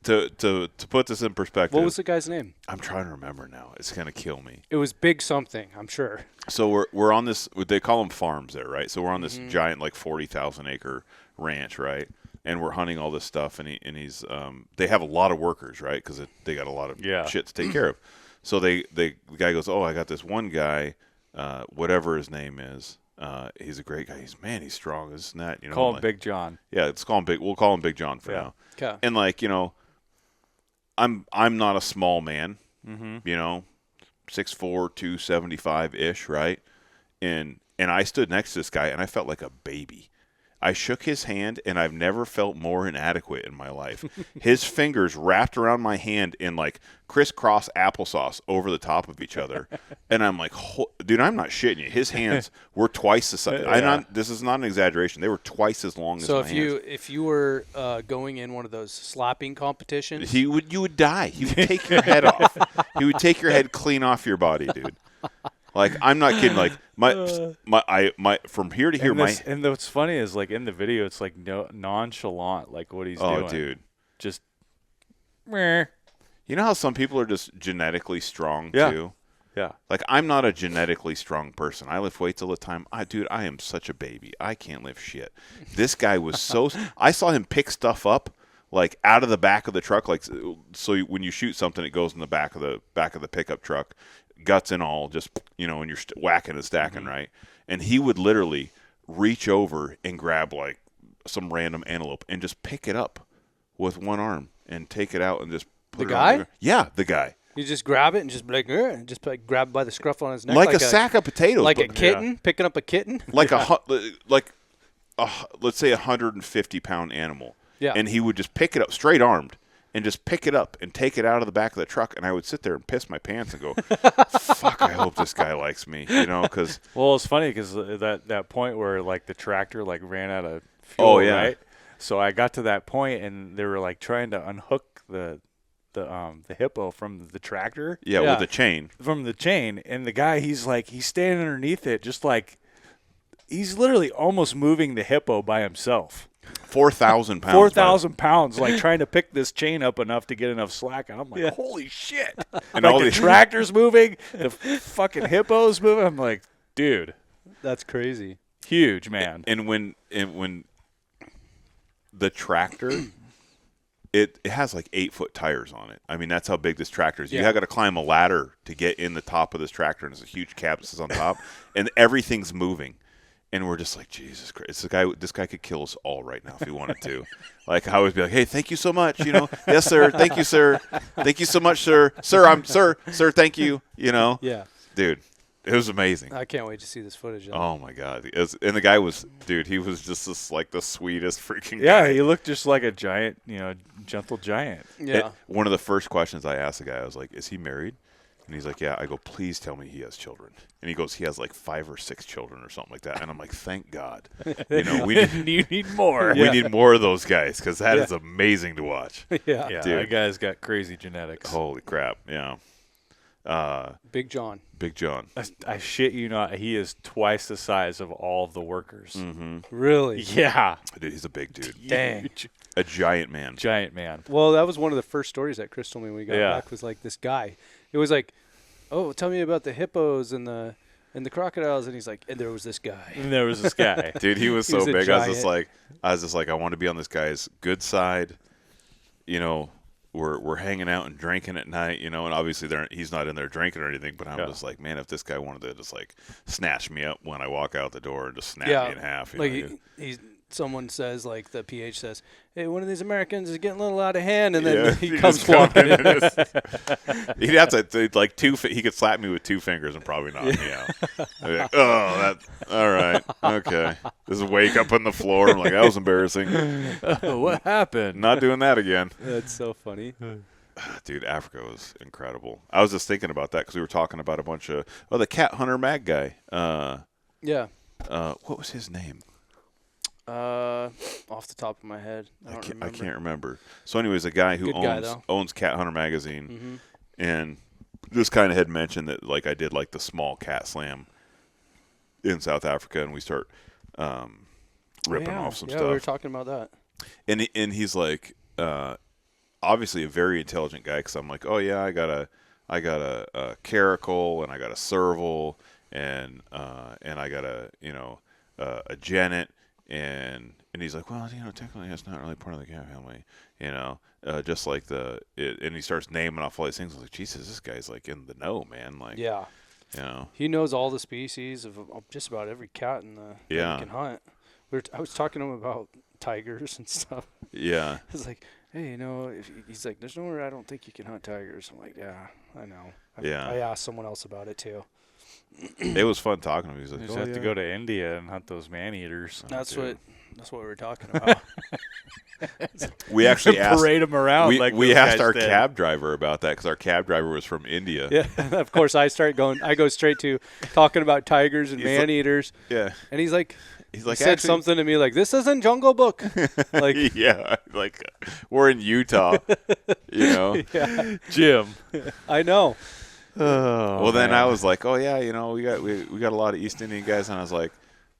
to put this in perspective, What was the guy's name? I'm trying to remember now. It's gonna kill me. It was Big something, I'm sure. So we're on this. They call them farms there, right? So we're on this giant like 40,000 acre ranch, right? And we're hunting all this stuff, and he's they have a lot of workers, right? Because they got a lot of shit to take care of. So the guy goes, oh, I got this one guy, whatever his name is. He's a great guy. He's strong. This and that. Call him Big John. Yeah, we'll call him Big John for now. Okay. And like, I'm not a small man, 6'4", 275-ish, right? And I stood next to this guy, and I felt like a baby. I shook his hand, and I've never felt more inadequate in my life. His fingers wrapped around my hand in like crisscross applesauce over the top of each other, and I'm like, dude, I'm not shitting you. His hands were twice the size. This is not an exaggeration. They were twice as long as my hands. So if you were going in one of those slapping competitions, you would die. He would take your head off. He would take your head clean off your body, dude. Like, I'm not kidding. Like my from here to here, and what's funny is like in the video, it's like nonchalant, like what he's doing. Oh, dude, just. Meh. You know how some people are just genetically strong Yeah. too. Yeah. Like, I'm not a genetically strong person. I lift weights all the time. Dude, I am such a baby. I can't lift shit. This guy was so. I saw him pick stuff up like out of the back of the truck. Like, so when you shoot something, it goes in the back of the pickup truck, guts and all. Just and you're whacking and stacking, right? And he would literally reach over and grab like some random antelope and just pick it up with one arm and take it out and just put The it on guy? the, yeah, the guy. you just grab it and just be like, and just like grab by the scruff on his neck, Like a sack of potatoes. like but a kitten picking up a kitten. like let's say 150-pound animal. Yeah. And he would just pick it up straight armed and just pick it up and take it out of the back of the truck. And I would sit there and piss my pants and go, fuck, I hope this guy likes me, because. Well, it's funny because that point where like the tractor like ran out of fuel, right? So I got to that point and they were like trying to unhook the hippo from the tractor. Yeah, with the chain. From the chain. And the guy, he's standing underneath it just like he's literally almost moving the hippo by himself. 4,000 pounds. 4,000 pounds, like trying to pick this chain up enough to get enough slack. And I'm like, holy shit. And like all the tractor's moving, the fucking hippo's moving. I'm like, dude. That's crazy. Huge, man. And when the tractor, it has like 8-foot tires on it. I mean, that's how big this tractor is. Yeah. You got to climb a ladder to get in the top of this tractor, and there's a huge cab that sits on top, and everything's moving. And we're just like, Jesus Christ, this guy could kill us all right now if he wanted to. Like, I always be like, hey, thank you so much, Yes, sir. Thank you, sir. Thank you so much, sir. Sir, thank you, Yeah. Dude, it was amazing. I can't wait to see this footage. Oh, my God. And the guy was, dude, he was just the sweetest freaking guy. Yeah, he looked just like a giant, gentle giant. Yeah. One of the first questions I asked the guy, I was like, is he married? And he's like, yeah. I go, please tell me he has children. And he goes, he has like 5 or 6 children or something like that. And I'm like, thank God. You need more. We need more of those guys because that is amazing to watch. Yeah. Yeah, Dude. that guy's got crazy genetics. Holy crap. Yeah. Big John. Big John. I shit you not, he is twice the size of all of the workers. Mm-hmm. Really? Yeah. Dude, he's a big dude. Dang. A giant man. Giant man. Well, that was one of the first stories that Chris told me when we got back was like this guy. It was like, oh, tell me about the hippos and the crocodiles, and he's like, and there was this guy. And there was this guy. Dude, he was so He was a big. giant. I was just like, I want to be on this guy's good side. We're hanging out and drinking at night, and obviously he's not in there drinking or anything, but I'm just like, man, if this guy wanted to just like snatch me up when I walk out the door and just snap me in half. Someone says, like the PH says, hey, one of these Americans is getting a little out of hand, and then he comes just come walking in in. He'd have to like he could slap me with 2 fingers and probably knock me out. I'd be like, all right, okay. Just wake up on the floor. I'm like, that was embarrassing. What happened? Not doing that again. That's so funny. Dude, Africa was incredible. I was just thinking about that because we were talking about a bunch of the cat hunter mag guy. Yeah. What was his name? Off the top of my head, I can't remember. So, anyways, a guy who owns Cat Hunter magazine, and just kind of had mentioned that like I did like the small cat slam in South Africa, and we start ripping off some stuff. Yeah, we were talking about that. And he's like, obviously a very intelligent guy, because I'm like, oh yeah, I got a caracal, and I got a serval, and I got a genet. And he's like, well, technically that's not really part of the cat family, just like and he starts naming off all these things. I was like, Jesus, this guy's like in the know, man. Like, yeah, he knows all the species of just about every cat in the that he can hunt. I was talking to him about tigers and stuff. Yeah, I was like, hey, he's like, there's nowhere I don't think you can hunt tigers. I'm like, yeah, I know. I asked someone else about it too. It was fun talking to him. He's like, you just have to go to India and hunt those man-eaters. That's what we were talking about. We actually parade them around. We asked our cab driver about that because our cab driver was from India. Yeah, of course. I go straight to talking about tigers and man-eaters. Yeah, and he's like, he said something to me like, "This isn't Jungle Book." Like, yeah, like we're in Utah, Yeah. Jim. I know. Oh, well, then I was like, oh yeah, we got a lot of East Indian guys, and I was like,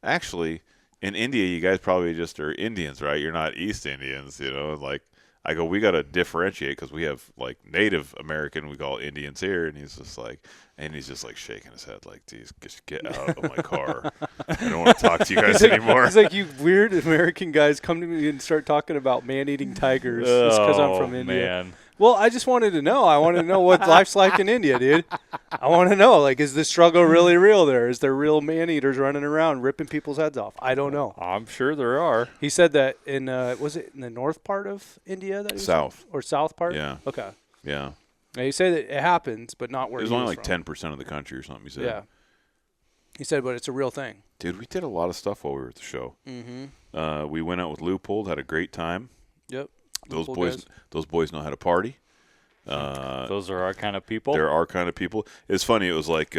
actually, in India, you guys probably just are Indians, right? You're not East Indians, Like, I go, we got to differentiate because we have like Native American, we call Indians here, and he's just like shaking his head, like, geez, just get out of my car. I don't want to talk to you guys anymore. He's like, you weird American guys come to me and start talking about man-eating tigers just because I'm from India. Man. Well, I just wanted to know. I want to know what life's like in India, dude. I want to know, like, is the struggle really real there? Is there real man-eaters running around ripping people's heads off? I don't know. I'm sure there are. He said that in, was it in the north part of India? South. Or south part? Yeah. Okay. Yeah. Now, he said that it happens, but not where It was he only was like from. 10% of the country or something, he said. Yeah. He said, but it's a real thing. Dude, we did a lot of stuff while we were at the show. Mm-hmm. We went out with Loopold, had a great time. Yep. Those Loopold boys, guys. those boys know how to party. Those are our kind of people. They're our kind of people. It's funny. It was like,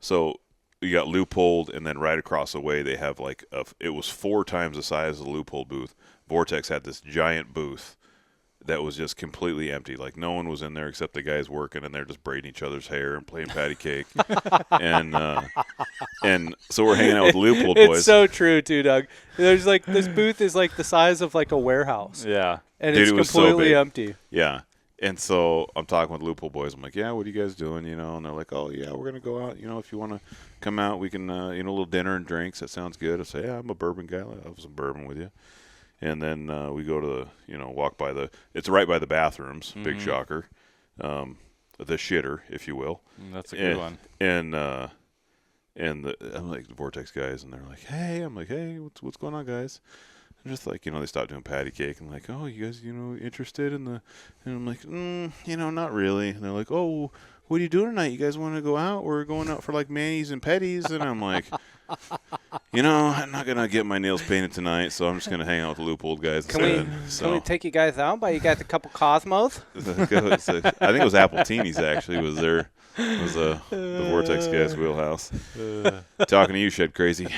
so you got Loopold, and then right across the way they have like it was 4 times the size of the Loopold booth. Vortex had this giant booth that was just completely empty. Like no one was in there except the guys working, and they're just braiding each other's hair and playing patty cake. and so we're hanging out with Loopold boys. It's so true, too, Doug. There's like this booth is like the size of like a warehouse. Yeah. And Dude, it's it was so completely big. empty. Yeah. And so I'm talking with Loopold boys. I'm like, yeah, what are you guys doing? You know, and they're like, oh, yeah, we're going to go out. You know, if you want to come out, we can, a little dinner and drinks. That sounds good. I say, yeah, I'm a bourbon guy. I'll have some bourbon with you. And then we go to walk by it's right by the bathrooms. Big shocker. The shitter, if you will. That's a good one. And I'm like, the Vortex guys, and they're like, hey. I'm like, hey, what's going on, guys? And just like, they stopped doing patty cake. And like, oh, you guys, interested in the, and I'm like, not really. And they're like, oh, what are you doing tonight? You guys want to go out? We're going out for like manis and petties. And I'm like, I'm not going to get my nails painted tonight, so I'm just going to hang out with the Loopold guys instead. Can we take you guys out? Buy you guys a couple Cosmos? I think it was Appletinis, actually, was the Vortex guys' wheelhouse. Talking to you, Shed Crazy.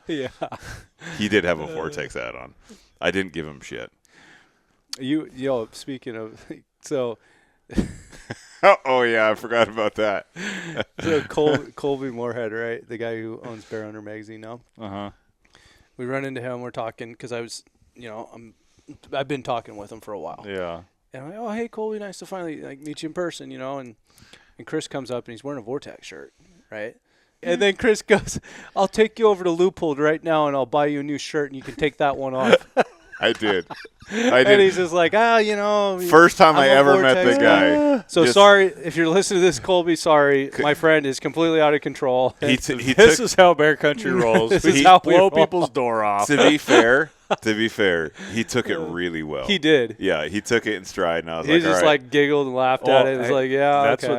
Yeah. He did have a Vortex hat on. I didn't give him shit. Speaking of, so Oh yeah, I forgot about that. so Colby Moorhead, right? The guy who owns Bear Hunter magazine now. Uh-huh. We run into him. We're talking because I've been talking with him for a while. Yeah. And I'm like, oh, hey, Colby, nice to finally meet you in person, And Chris comes up and he's wearing a Vortex shirt, right? And then Chris goes, I'll take you over to Loopold right now and I'll buy you a new shirt and you can take that one off. I did. And he's just like, First time I ever met Vortex the guy. So sorry, if you're listening to this, Colby, sorry. My friend is completely out of control. This is how Backcountry rolls. This is We how we blow roll. people's door off. To be fair, he took it really well. He did. Yeah, he took it in stride, and I was He like, just all right. like giggled and laughed at it. It was like, yeah, that's okay.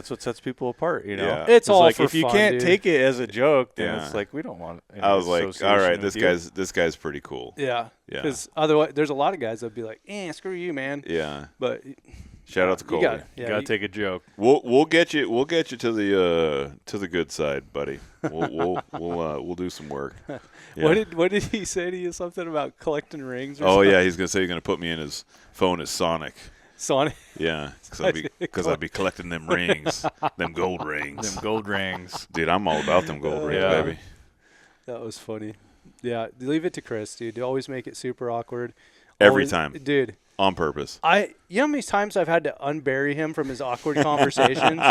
what sets people apart, Yeah. It's all like for if you fun, can't dude. take it as a joke, then Yeah. it's like we don't want. I was like, all right, association this guy's pretty cool. Yeah. Yeah. Because otherwise, there's a lot of guys that'd be like, screw you, man. Yeah. But Shout out to you Colby. got You gotta take a joke. We'll get you to the good side, buddy. We'll do some work. Yeah. What did he say to you? Something about collecting rings? Or Oh something? yeah, he's gonna say he's gonna put me in his phone as Sonic. Sonic. Yeah, because I'll be collecting them rings, them gold rings. Them gold rings. Dude, I'm all about them gold rings, Yeah. baby. That was funny. Yeah, leave it to Chris, dude. You always make it super awkward. Every Always- time. dude. On purpose. You know how many times I've had to unbury him from his awkward conversations?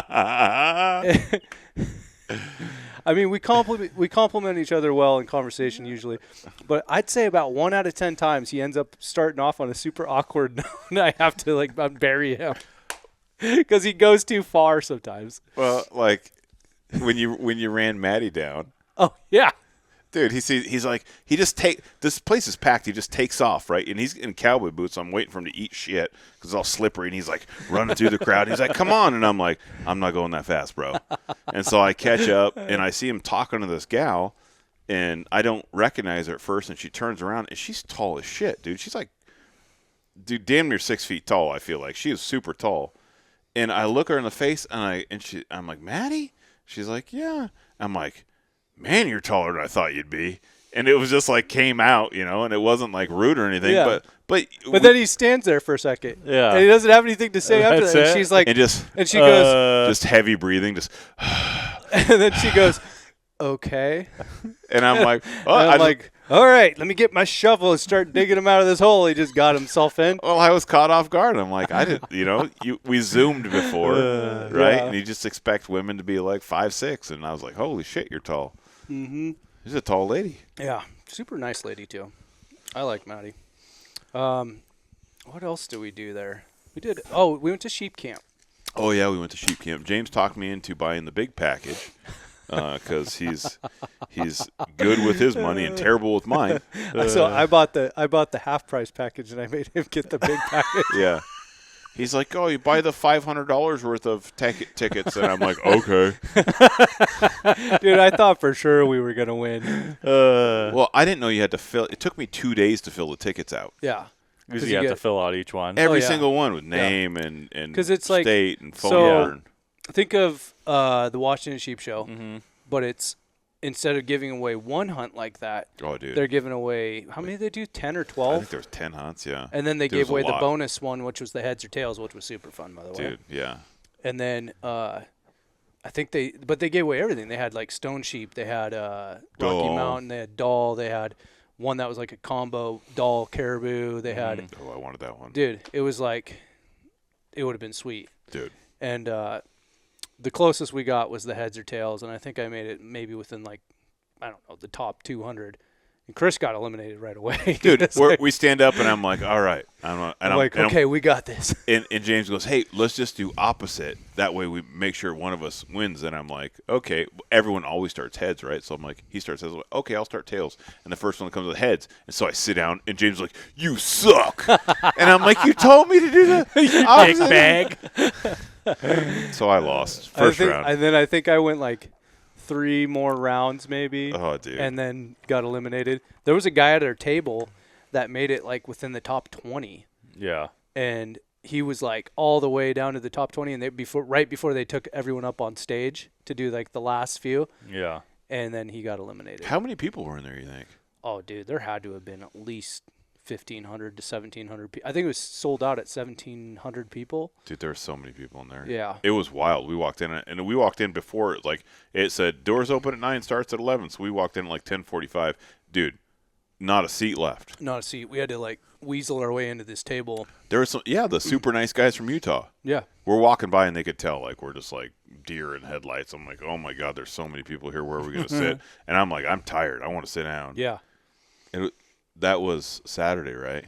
I mean, we compliment each other well in conversation usually, but I'd say about 1 out of 10 times he ends up starting off on a super awkward note, and I have to unbury him because he goes too far sometimes. Well, like when you ran Maddie down. Oh yeah. Dude, he's like, this place is packed. He just takes off, right? And he's in cowboy boots. So I'm waiting for him to eat shit because it's all slippery. And he's like running through the crowd. And he's like, come on. And I'm like, I'm not going that fast, bro. And so I catch up and I see him talking to this gal. And I don't recognize her at first. And she turns around and she's tall as shit, dude. She's like, dude, damn near 6 feet tall, I feel like. She is super tall. And I look her in the face and I'm like, Maddie? She's like, yeah. I'm like, man, you're taller than I thought you'd be. And it was just like came out, and it wasn't like rude or anything. Yeah. But then he stands there for a second. Yeah. And he doesn't have anything to say after That's that. And it. she's like, and she goes, just heavy breathing, just and then she goes, okay. and I'm like, oh, And I'm like, all right, let me get my shovel and start digging him out of this hole he just got himself in. well, I was caught off guard. I'm like, I didn't, we zoomed before, right? Yeah. And you just expect women to be like 5'6", and I was like, holy shit, you're tall. Mm-hmm. She's a tall lady. Yeah, super nice lady too. I like Maddie. What else did we do there? We went to sheep camp. Oh yeah, we went to sheep camp. James talked me into buying the big package because he's good with his money and terrible with mine. So I bought the half price package and I made him get the big package. Yeah. He's like, oh, you buy the $500 worth of tickets, and I'm like, okay. Dude, I thought for sure we were gonna win. Well, I didn't know you had to fill. It took me 2 days to fill the tickets out. Yeah, Because you have to fill out each one. Every yeah. single one with name and 'Cause it's like- state and phone so- number. think of the Washington Sheep Show, Mm-hmm. but it's instead of giving away one hunt like that, Oh, dude. they're giving away how many did they do? 10 or I 12? think there was 10 hunts, yeah. And then they There was gave away a the lot. bonus one, which was the heads or tails, which was super fun, by the way. Dude, yeah. And then I think they gave away everything. They had like stone sheep, they had Rocky Doll. Mountain, they had doll, they had one that was like a combo doll caribou. They had, Oh, I wanted that one. dude, it was like, it would have been sweet. Dude. And the closest we got was the heads or tails, and I think I made it maybe within like, I don't know, the top 200. And Chris got eliminated right away. Dude, It's like, we stand up, and I'm like, all right. I'm like, okay, we got this. And James goes, hey, let's just do opposite. That way we make sure one of us wins. And I'm like, okay. Everyone always starts heads, right? So I'm like, he starts heads. I'm like, okay, I'll start tails. And the first one comes with heads. And so I sit down, and James is like, you suck. And I'm like, you told me to do that. Big bag. So I lost first round. And then I think I went like 3 more rounds maybe. Oh, dude. And then got eliminated. There was a guy at our table that made it like within the top 20. Yeah. And he was like all the way down to the top 20, and right before they took everyone up on stage to do like the last few, Yeah. and then he got eliminated. How many people were in there, you think? Oh, dude, there had to have been at least 1,500 to 1,700 people. I think it was sold out at 1,700 people. Dude, there were so many people in there. Yeah. It was wild. We walked in, and we walked in before, like, it said doors open at 9, starts at 11. So we walked in at like 10:45. Dude, not a seat left. Not a seat. We had to like weasel our way into this table. There were some, the super nice guys from Utah. Yeah. We're walking by, and they could tell, like, we're just like deer in headlights. I'm like, oh my God, there's so many people here. Where are we going to sit? And I'm like, I'm tired. I want to sit down. Yeah. And that was Saturday, right?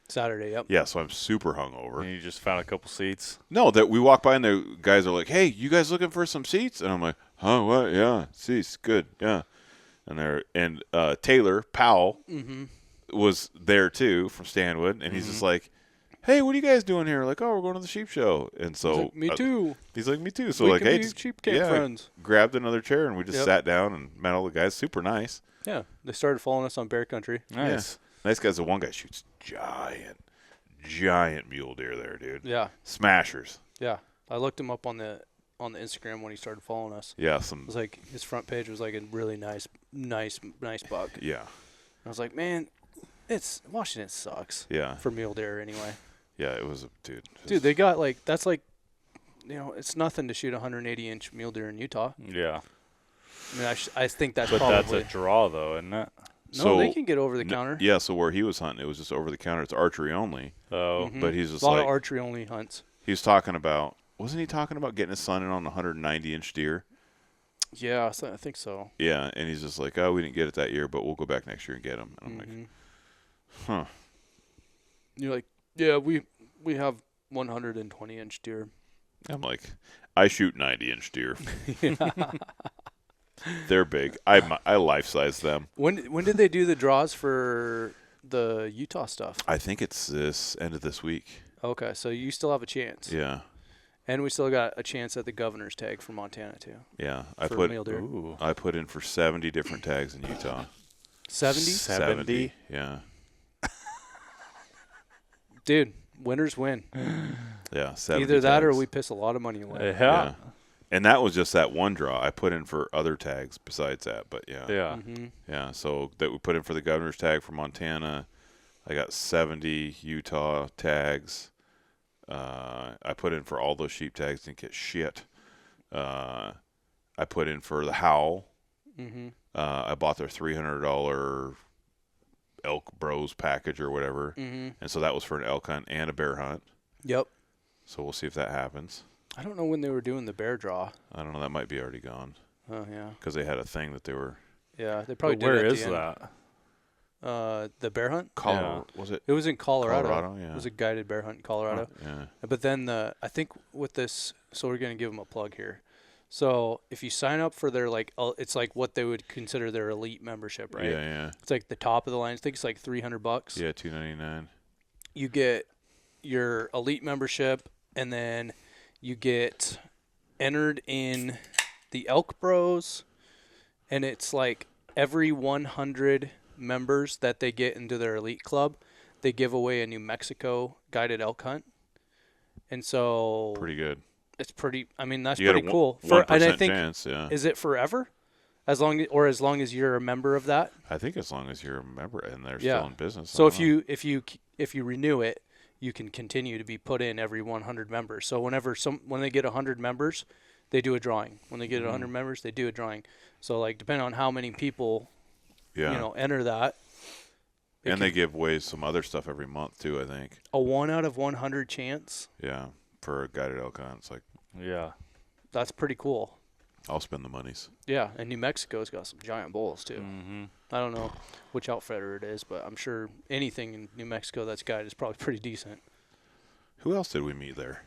Saturday, yep. Yeah, so I'm super hungover. And you just found a couple seats. No, that we walk by, and the guys are like, hey, you guys looking for some seats? And I'm like, huh, what? Yeah, seats, good, yeah. And Taylor Powell was there too from Stanwood, and he's just like, hey, what are you guys doing here? Like, oh, we're going to the sheep show. And so Like, me too. He's like, me too. So We like, can hey, be just sheep camp friends. grabbed another chair, and we just Yep. sat down and met all the guys. Super nice. Yeah. They started following us on Backcountry. Nice. Yeah. Nice guys. The one guy shoots giant mule deer there, dude. Yeah. Smashers. Yeah. I looked him up on the Instagram when he started following us. Yeah, It was like his front page was like a really nice buck. yeah, I was like, man, Washington sucks yeah, for mule deer anyway. yeah. It was dude. Dude, they got like that's like, it's nothing to shoot a 180-inch mule deer in Utah. Yeah. I mean, I think that's But probably that's a draw, though, isn't it? no. They can get over the counter. Yeah, so where he was hunting, it was just over the counter. It's archery only. Oh. Mhm. But he's just a lot like of archery only hunts. he was talking about. Wasn't he talking about getting his son in on a 190-inch deer? Yeah, I think so. Yeah, and he's just like, oh, we didn't get it that year, but we'll go back next year and get him. And I'm like, Mhm. huh. You're like, yeah, we have 120-inch deer. I'm like, I shoot 90-inch deer. They're big. I life-size them. When did they do the draws for the Utah stuff? I think it's this end of this week. Okay, so you still have a chance. Yeah, And we still got a chance at the governor's tag for Montana too. yeah. For mule deer. Ooh. I put in for 70 different tags in Utah. 70? 70? Yeah. Dude, winners win. Yeah, 70 Either that or tags. we piss a lot of money away. Yeah. Yeah. And that was just that one draw. I put in for other tags besides that, but yeah. Yeah. Mm-hmm. Yeah, so that we put in for the governor's tag for Montana. I got 70 Utah tags. I put in for all those sheep tags, didn't get shit. I put in for the Howl. Mm-hmm. I bought their $300 Elk Bros package or whatever. Mm-hmm. And so that was for an elk hunt and a bear hunt. Yep. So we'll see if that happens. I don't know when they were doing the bear draw. I don't know. That might be already gone Oh yeah. because they had a thing that they were. Yeah, they probably But did. where it at is the end. that? The bear hunt? Colorado. Was it? It was in Colorado. Colorado, yeah. It was a guided bear hunt in Colorado. Yeah. But then I think with this, so we're going to give them a plug here. So if you sign up for their it's like what they would consider their elite membership, right? Yeah, yeah. It's like the top of the line. I think it's like $300. Yeah, $299. You get your elite membership, and then you get entered in the Elk Bros, and it's like every 100 members that they get into their elite club, they give away a New Mexico guided elk hunt. And so Pretty good. it's pretty. I mean, that's You pretty got a cool. 1% And I think, chance. Yeah. is it forever? As long as you're a member of that. I think as long as you're a member and they're Yeah. still in business. So if you renew it, you can continue to be put in every 100 members. So when they get 100 members, they do a drawing. When they get 100 members, they do a drawing. So like depending on how many people, enter that. And they give away some other stuff every month too, I think. A 1 out of 100 chance. Yeah, for a guided elk hunt. It's like, Yeah. That's pretty cool. I'll spend the monies. Yeah, and New Mexico's got some giant bulls too. Mm-hmm. I don't know which outfitter it is, but I'm sure anything in New Mexico that's guided is probably pretty decent. Who else did we meet there?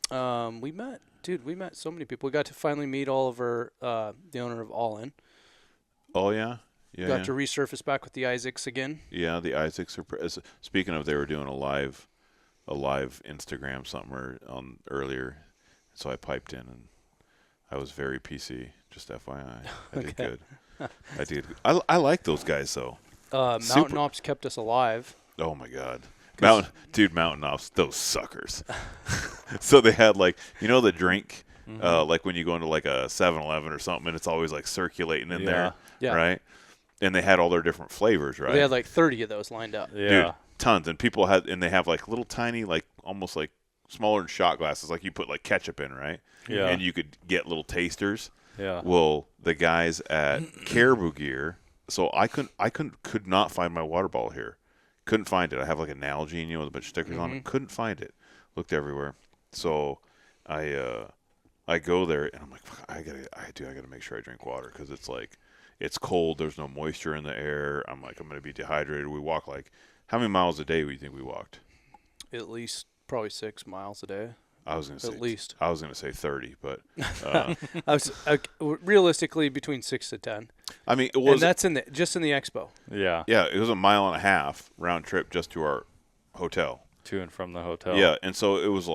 We met so many people. We got to finally meet Oliver, the owner of All In. Oh yeah, yeah. Got to resurface back with the Isaacs again. Yeah, the Isaacs are. Speaking of, they were doing a live Instagram something on earlier, so I piped in and I was very PC. Just FYI, I did good. I did. I like those guys though. Mountain Ops kept us alive. Oh my God. Mountain Ops, those suckers. So they had the drink, like when you go into like a 7-Eleven or something, and it's always like circulating in there, right? And they had all their different flavors, right? They had like 30 of those lined up. Yeah. Dude, tons. And they have like little tiny, like almost like smaller than shot glasses, like you put like ketchup in, right? Yeah. And you could get little tasters. Yeah. Well, the guys at Caribou Gear, so I could not find my water bottle here. Couldn't find it. I have like an Nalgene, with a bunch of stickers on it. Couldn't find it. Looked everywhere. So I go there and I'm like, I gotta make sure I drink water because it's cold. There's no moisture in the air. I'm gonna be dehydrated. We walk how many miles a day do you think we walked? At least probably 6 miles a day. I was gonna say at least. I was gonna say 30, but I was realistically between 6 to 10. I mean, it was. And that's just in the expo. Yeah. Yeah, it was a 1.5 mile round trip just to our hotel. To and from the hotel. Yeah, and so it was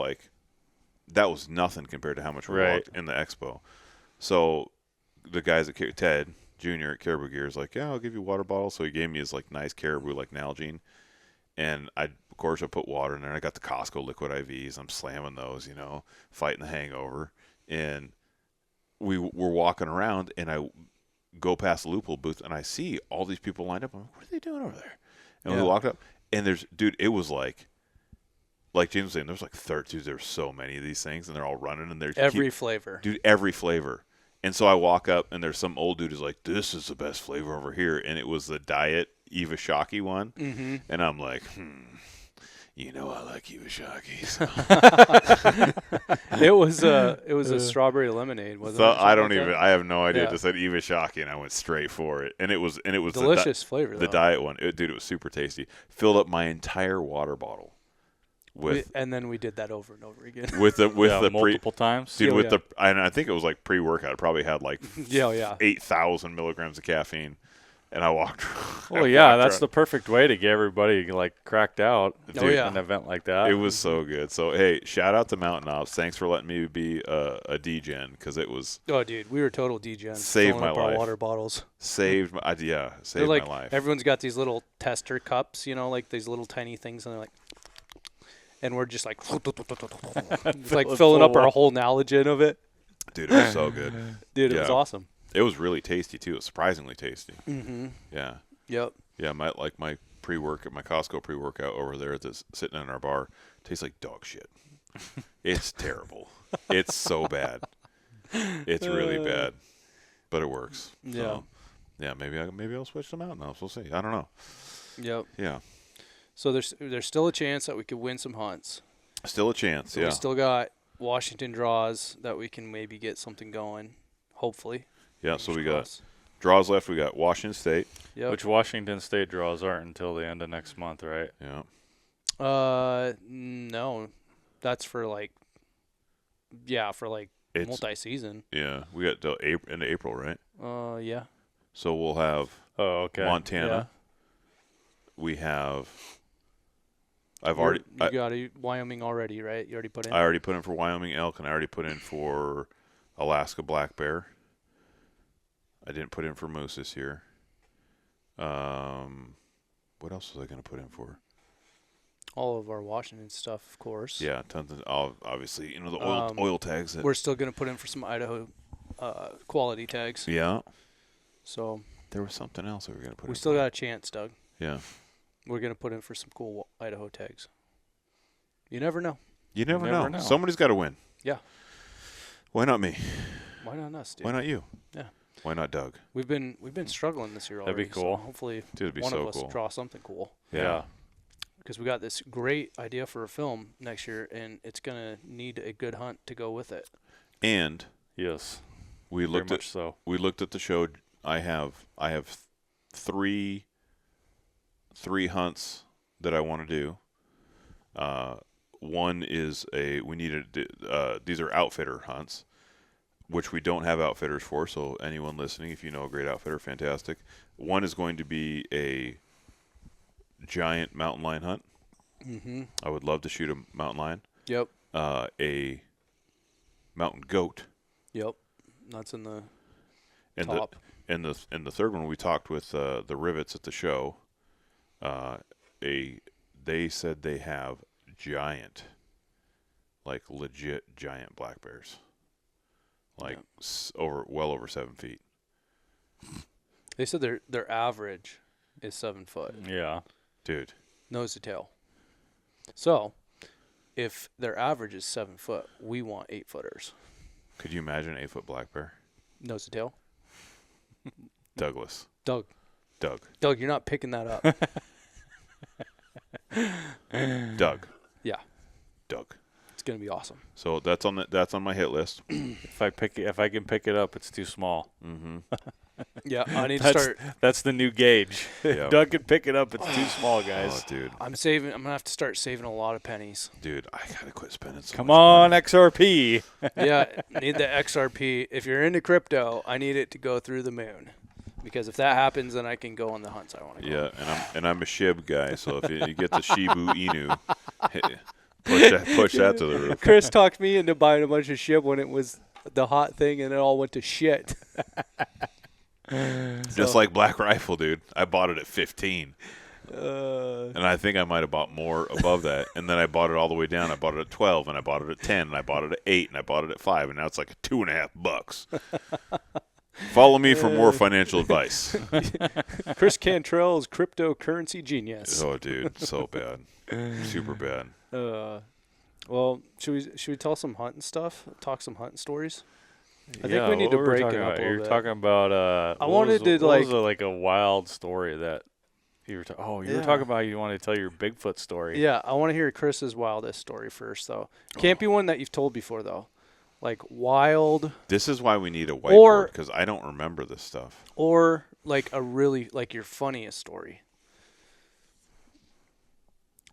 that was nothing compared to how much we walked in the expo. So the guys at Ted Jr. at Caribou Gear is like, yeah, I'll give you a water bottle. So he gave me his nice Caribou Nalgene, and I put water in there. I got the Costco liquid IVs. I'm slamming those, fighting the hangover. And we were walking around, and I go past the loophole booth, and I see all these people lined up. I'm like, what are they doing over there? And we walked up, and it was like James was saying, there's 30. There's so many of these things, and they're all running, and there's every flavor. Dude, every flavor. And so I walk up, and there's some old dude who's like, this is the best flavor over here. And it was the Diet Eva Shockey one. Mm-hmm. And I'm like, I like Eva Shockey. So. It was a strawberry lemonade, wasn't it? I have no idea. Yeah. It just said Eva Shockey, and I went straight for it. And it was delicious flavor. The Diet one. Dude, it was super tasty. Filled up my entire water bottle. And then we did that over and over again. With the multiple times. Dude, and I think it was pre-workout. It probably had 8,000 milligrams of caffeine. And I walked. Well, yeah, that's the perfect way to get everybody cracked out. Dude, an event like that. It was so good. So hey, shout out to Mountain Ops. Thanks for letting me be a DGen because it was. Oh, dude, we were total DGen. Saved my life. Our water bottles. Saved my my life. Everyone's got these little tester cups, these little tiny things, and they're and we're just filling up our whole Nalgene of it. Dude, it was so good. Dude, it was awesome. It was really tasty too. It was surprisingly tasty. Mm-hmm. Yeah. Yep. Yeah, my Costco pre-workout over there that's sitting in our bar tastes like dog shit. It's terrible. It's so bad. It's really bad, but it works. Yeah. So, yeah, maybe I'll switch them out now. We'll see. I don't know. Yep. Yeah. So there's still a chance that we could win some hunts. Still a chance. So yeah. We still got Washington draws that we can maybe get something going. Hopefully. Yeah. So we got draws left. We got Washington State. Yep. Which Washington State draws aren't until the end of next month, right? Yeah. No, that's for multi-season. Yeah, we got till end of April, right? Yeah. So we'll have Montana. Yeah. We have already You got Wyoming already, right? You already put in? I already put in for Wyoming elk, and I already put in for Alaska black bear. I didn't put in for moose this year. What else was I going to put in for? All of our Washington stuff, of course. Yeah, tons of, obviously, the oil tags. We're still going to put in for some Idaho quality tags. Yeah. So There was something else we were going to put in. We still got a chance, Doug. Yeah. We're going to put in for some cool Idaho tags. You never know. You never know. Somebody's got to win. Yeah. Why not me? Why not us, dude? Why not you? Yeah. Why not Doug? We've been struggling this year already. That'd be cool. So hopefully Dude, it'd be one so of us cool. draw something cool. Yeah. Because we got this great idea for a film next year, and it's going to need a good hunt to go with it. And Yes. we Very looked much so. We looked at the show. I have three hunts that I want to do. One is these are outfitter hunts, which we don't have outfitters for. So anyone listening, if you know a great outfitter, fantastic. One is going to be a giant mountain lion hunt. Mm-hmm. I would love to shoot a mountain lion. Yep. A mountain goat. Yep. That's in the And top. And the third one, we talked with the Rivets at the show. They said they have giant, like legit giant black bears, like well over 7 feet. They said their average is 7 foot, Yeah. Dude. nose to tail. So, if their average is 7 foot, we want 8 footers, Could you imagine an 8 foot black bear? nose to tail. Douglas. Doug, you're not picking that up. Doug. Yeah. Doug. It's gonna be awesome. So that's on my hit list. If I can pick it up, it's too small. Mm-hmm. Yeah, I need to start. That's the new gauge. Yeah. Doug can pick it up. It's too small, Oh, guys. dude. I'm gonna have to start saving a lot of pennies. Dude, I gotta quit spending so Come much on, money. XRP. Yeah, need the XRP. If you're into crypto, I need it to go through the moon. Because if that happens, then I can go on the hunts I want to go. Yeah, and I'm a Shib guy, so if you get the Shibu Inu, push that to the roof. Chris talked me into buying a bunch of shit when it was the hot thing, and it all went to shit. Just like Black Rifle, dude. I bought it at 15. And I think I might have bought more above that. And then I bought it all the way down. I bought it at 12, and I bought it at 10, and I bought it at 8, and I bought it at 5, and now it's like $2.50. Follow me for more financial advice. Chris Cantrell's cryptocurrency genius. Oh, dude, so bad. Super bad. Well, should we tell some hunting stuff? Talk some hunting stories? I think Yeah, we need what to were we break talking it up about? a You're little bit. talking about. I wanted to, what was like- a wild story that you were. You were talking about. You wanted to tell your Bigfoot story. Yeah, I want to hear Chris's wildest story first, though. Can't be one that you've told before, though. Like wild, This is why we need a Or- whiteboard, because I don't remember this stuff. or like a really like your funniest story.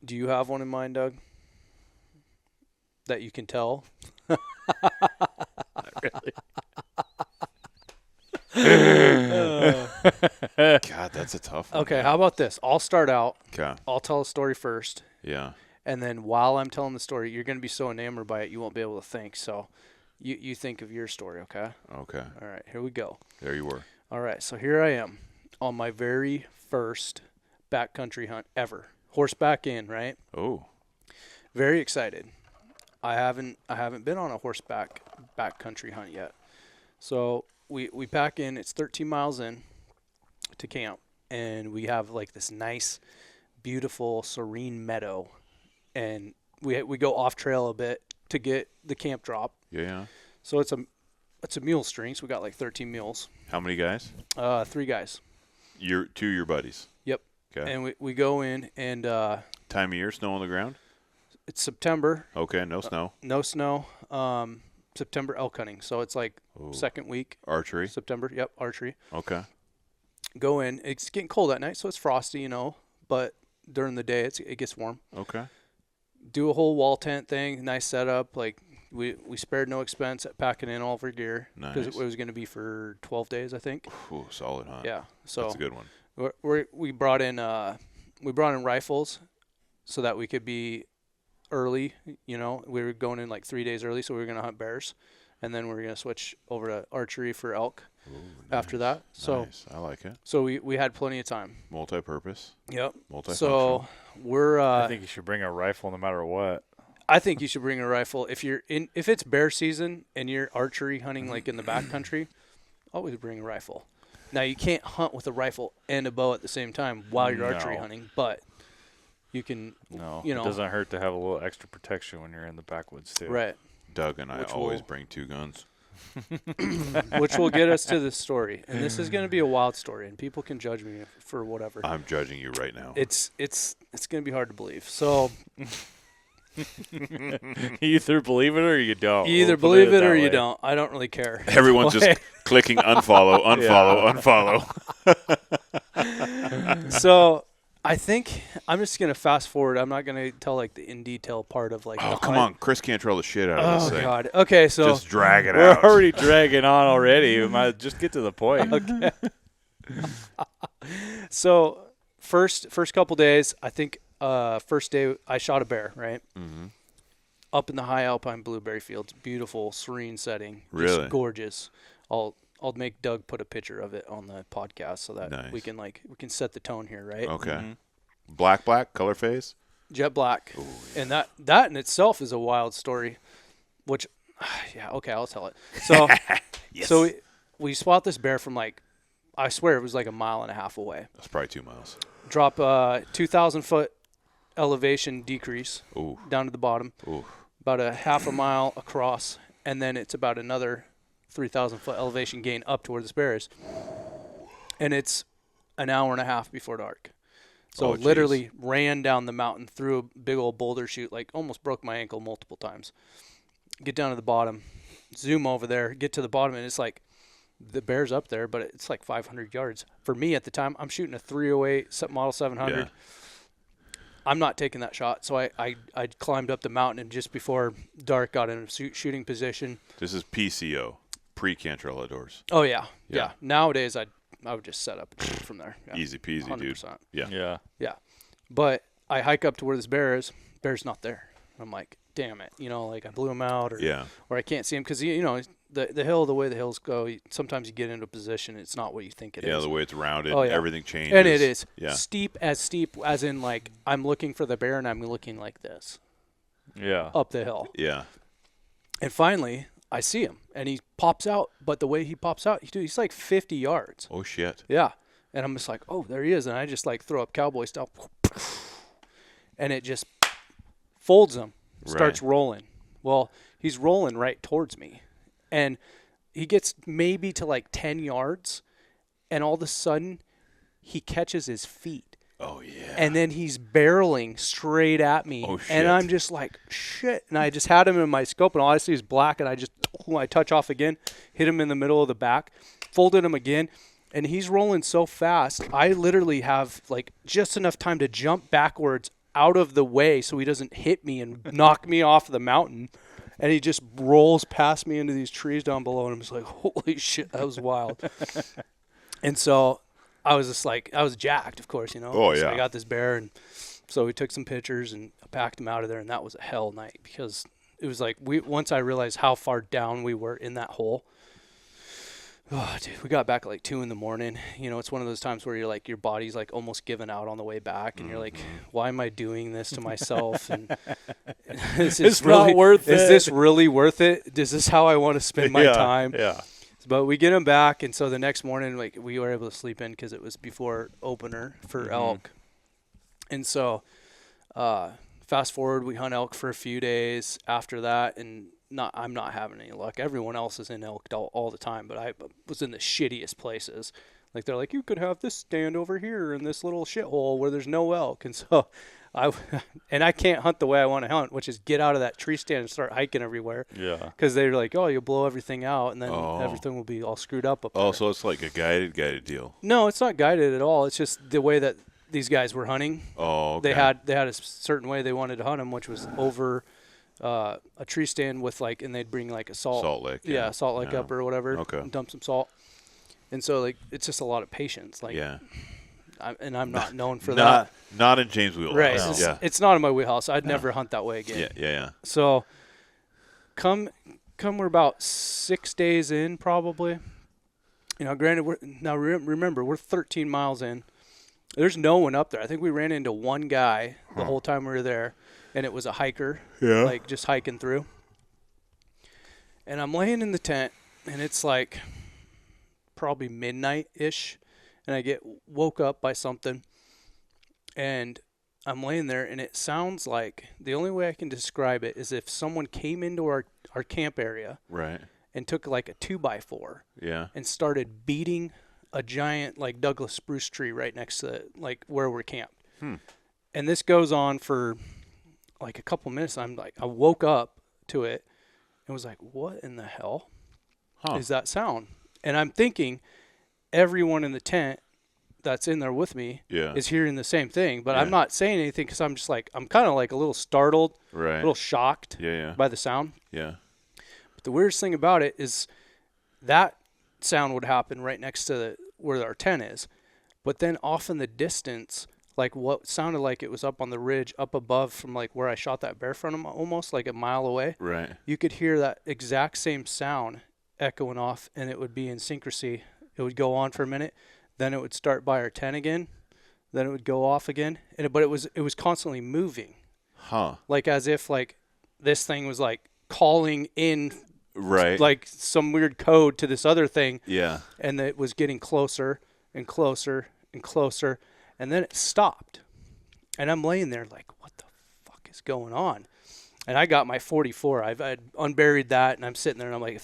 Do you have one in mind, Doug? That you can tell? God, that's a tough one. Okay, how about this? I'll start out. Okay. I'll tell a story first. Yeah. And then while I'm telling the story, you're going to be so enamored by it, you won't be able to think. So you think of your story, okay? Okay. All right, here we go. There you were. All right, so here I am on my very first backcountry hunt ever. Horseback in, right? Oh. Very excited. I haven't been on a horseback backcountry hunt yet. So we pack in, it's 13 miles in to camp, and we have like this nice, beautiful, serene meadow. And we go off trail a bit to get the camp drop. Yeah. So it's a mule string. So we got like 13 mules. How many guys? 3 guys. Your buddies. Yep. Okay. And we go in, and Time of year, snow on the ground? it's September. Okay, no snow. No snow. September elk hunting. So it's like Ooh. second week. Archery? September. Yep. Archery. Okay. Go in. It's getting cold at night, so it's frosty, but during the day it gets warm. Okay. Do a whole wall tent thing. Nice setup. Like we spared no expense at packing in all of our gear because Nice. it was going to be for 12 days, I think. Ooh, solid hunt. Yeah. So That's a good one. we brought in rifles, so that we could be early. You know, we were going in like 3 days early, so we were going to hunt bears, and then we were going to switch over to archery for elk. Ooh, after that. So nice. I like it. So we had plenty of time. Multi-purpose. Yep. Multifunctional. So we're. I think you should bring a rifle no matter what. I think you should bring a rifle if it's bear season and you're archery hunting like in the backcountry. Always bring a rifle. Now you can't hunt with a rifle and a bow at the same time while you're archery hunting, but you can. No, you know, it doesn't hurt to have a little extra protection when you're in the backwoods too. Right. Doug and I always bring 2 guns. Which will get us to the story, and this is going to be a wild story, and people can judge me for whatever. I'm judging you right now. It's going to be hard to believe. So you either believe it or you don't. you either believe it or you don't. I don't really care. Everyone's just clicking unfollow, unfollow, unfollow. So I think I'm just going to fast forward. I'm not going to tell like the in detail part of like. Oh, come on. Chris Cantrell the shit out of this Oh, thing. God. Okay, so. Just drag it We're out. already dragging on already. We might just get to the point. Okay. So first couple days, I think first day I shot a bear, right? Mm-hmm. Up in the high alpine blueberry fields. Beautiful, serene setting. Really? Just gorgeous. I'll make Doug put a picture of it on the podcast so that Nice. we can set the tone here, right? Okay. Mm-hmm. Black, color phase? Jet black. Ooh, And that in itself is a wild story, which, yeah, okay, I'll tell it. So, Yes. so we spot this bear from like, I swear it was like 1.5 miles away. That's probably 2 miles. Drop 2,000 foot elevation decrease Ooh. down to the bottom, Ooh. about a 1/2 mile across, and then it's about another 3,000 foot elevation gain up to where this bear is. And it's 1.5 hours before dark. So geez. literally ran down the mountain through a big old boulder chute, like almost broke my ankle multiple times. Get down to the bottom, zoom over there, get to the bottom, and it's like the bear's up there, but it's like 500 yards. For me at the time, I'm shooting a 308 Model 700. Yeah. I'm not taking that shot. So I climbed up the mountain, and just before dark got in a shooting position. This is PCO, pre-Cantrell Outdoors. Oh, yeah. Yeah. Yeah. Nowadays, I would just set up from there. Yeah. Easy peasy, 100%. dude. Yeah. Yeah. Yeah. But I hike up to where this bear is. Bear's not there. I'm like, damn it. You know, like I blew him out or I can't see him because, you know, the hill, the way the hills go, sometimes you get into a position, it's not what you think it is. Yeah, the way it's rounded, Oh, yeah. everything changes. And it is Yeah. steep as in like I'm looking for the bear and I'm looking like this Yeah. up the hill. Yeah. And finally, I see him and he pops out. But the way he pops out, he's like 50 yards. Oh, shit. Yeah. And I'm just like, oh, there he is. And I just like throw up cowboy style. And it just folds him, starts rolling. Well, he's rolling right towards me. And he gets maybe to like 10 yards. And all of a sudden, he catches his feet. Oh, yeah. And then he's barreling straight at me. Oh, shit. And I'm just like, shit. And I just had him in my scope, and all I see is black. And I touch off again, hit him in the middle of the back, folded him again. And he's rolling so fast, I literally have like just enough time to jump backwards out of the way so he doesn't hit me and knock me off the mountain. And he just rolls past me into these trees down below. And I'm just like, holy shit, that was wild. And so I was just like, I was jacked, of course, you know. Oh, So yeah. I got this bear. And so we took some pictures and packed him out of there. And that was a hell night because it was like once I realized how far down we were in that hole. Oh, dude, we got back at like 2 a.m. You know, it's one of those times where you're like, your body's like almost giving out on the way back, and you're like, why am I doing this to myself? And It's not worth it. Is this really worth it? Is this how I want to spend my time? Yeah. But we get him back, and so the next morning, like we were able to sleep in because it was before opener for elk, and so fast forward, we hunt elk for a few days after that, and I'm not having any luck. Everyone else is in elk all the time, but I was in the shittiest places. Like they're like, you could have this stand over here in this little shithole where there's no elk, and so I can't hunt the way I want to hunt, which is get out of that tree stand and start hiking everywhere. Yeah. Because they're like, oh, you'll blow everything out, and then everything will be all screwed up there. Oh, so it's like a guided deal. No, it's not guided at all. It's just the way that these guys were hunting. Oh, okay. They had a certain way they wanted to hunt them, which was over a tree stand with like, and they'd bring like a salt lick. Yeah, salt lick up or whatever. Okay. And dump some salt. And so like it's just a lot of patience. Like yeah. I'm not known for that. Not in James' wheelhouse. Right. No. It's not in my wheelhouse. I'd never hunt that way again. Yeah. So come we're about 6 days in probably. You know, granted, remember, we're 13 miles in. There's no one up there. I think we ran into one guy the whole time we were there, and it was a hiker, like just hiking through. And I'm laying in the tent, and it's like probably midnight-ish, and I get woke up by something, and I'm laying there, and it sounds like, the only way I can describe it is if someone came into our camp area and took like a 2x4 and started beating a giant like Douglas spruce tree right next to like where we're camped. And this goes on for like a couple minutes. I woke up to it and was like, what in the hell is that sound? And I'm thinking everyone in the tent that's in there with me is hearing the same thing, but I'm not saying anything because I'm just like, I'm kind of like a little startled, a little shocked by the sound. Yeah. But the weirdest thing about it is that sound would happen right next to where our tent is. But then off in the distance, like what sounded like it was up on the ridge up above from like where I shot that bear from him, almost like a mile away. Right. You could hear that exact same sound echoing off, and it would be in synchrony. It would go on for a minute, then it would start by our tent again, then it would go off again, but it was constantly moving. Like as if like this thing was like calling in like some weird code to this other thing. Yeah. And it was getting closer and closer and closer, and then it stopped. And I'm laying there like, what the fuck is going on? And I got my 44. I'd unburied that, and I'm sitting there, and I'm like,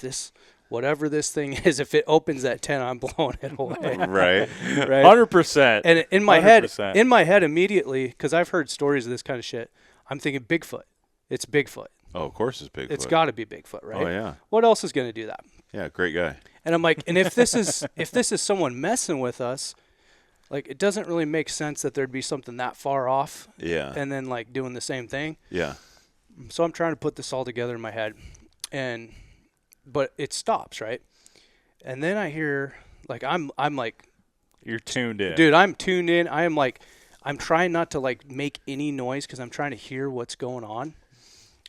whatever this thing is, if it opens that tent, I'm blowing it away. Right. 100%. And in my 100%. My head immediately, because I've heard stories of this kind of shit, I'm thinking Bigfoot. It's Bigfoot. Oh, of course it's Bigfoot. It's got to be Bigfoot, right? Oh, yeah. What else is going to do that? Yeah, great guy. And I'm like, and if this is someone messing with us, like it doesn't really make sense that there'd be something that far off. Yeah. And then like doing the same thing. Yeah. So I'm trying to put this all together in my head, but it stops, right? And then I hear like I'm like, you're tuned in, dude. I'm tuned in. I am like, I'm trying not to like make any noise because I'm trying to hear what's going on.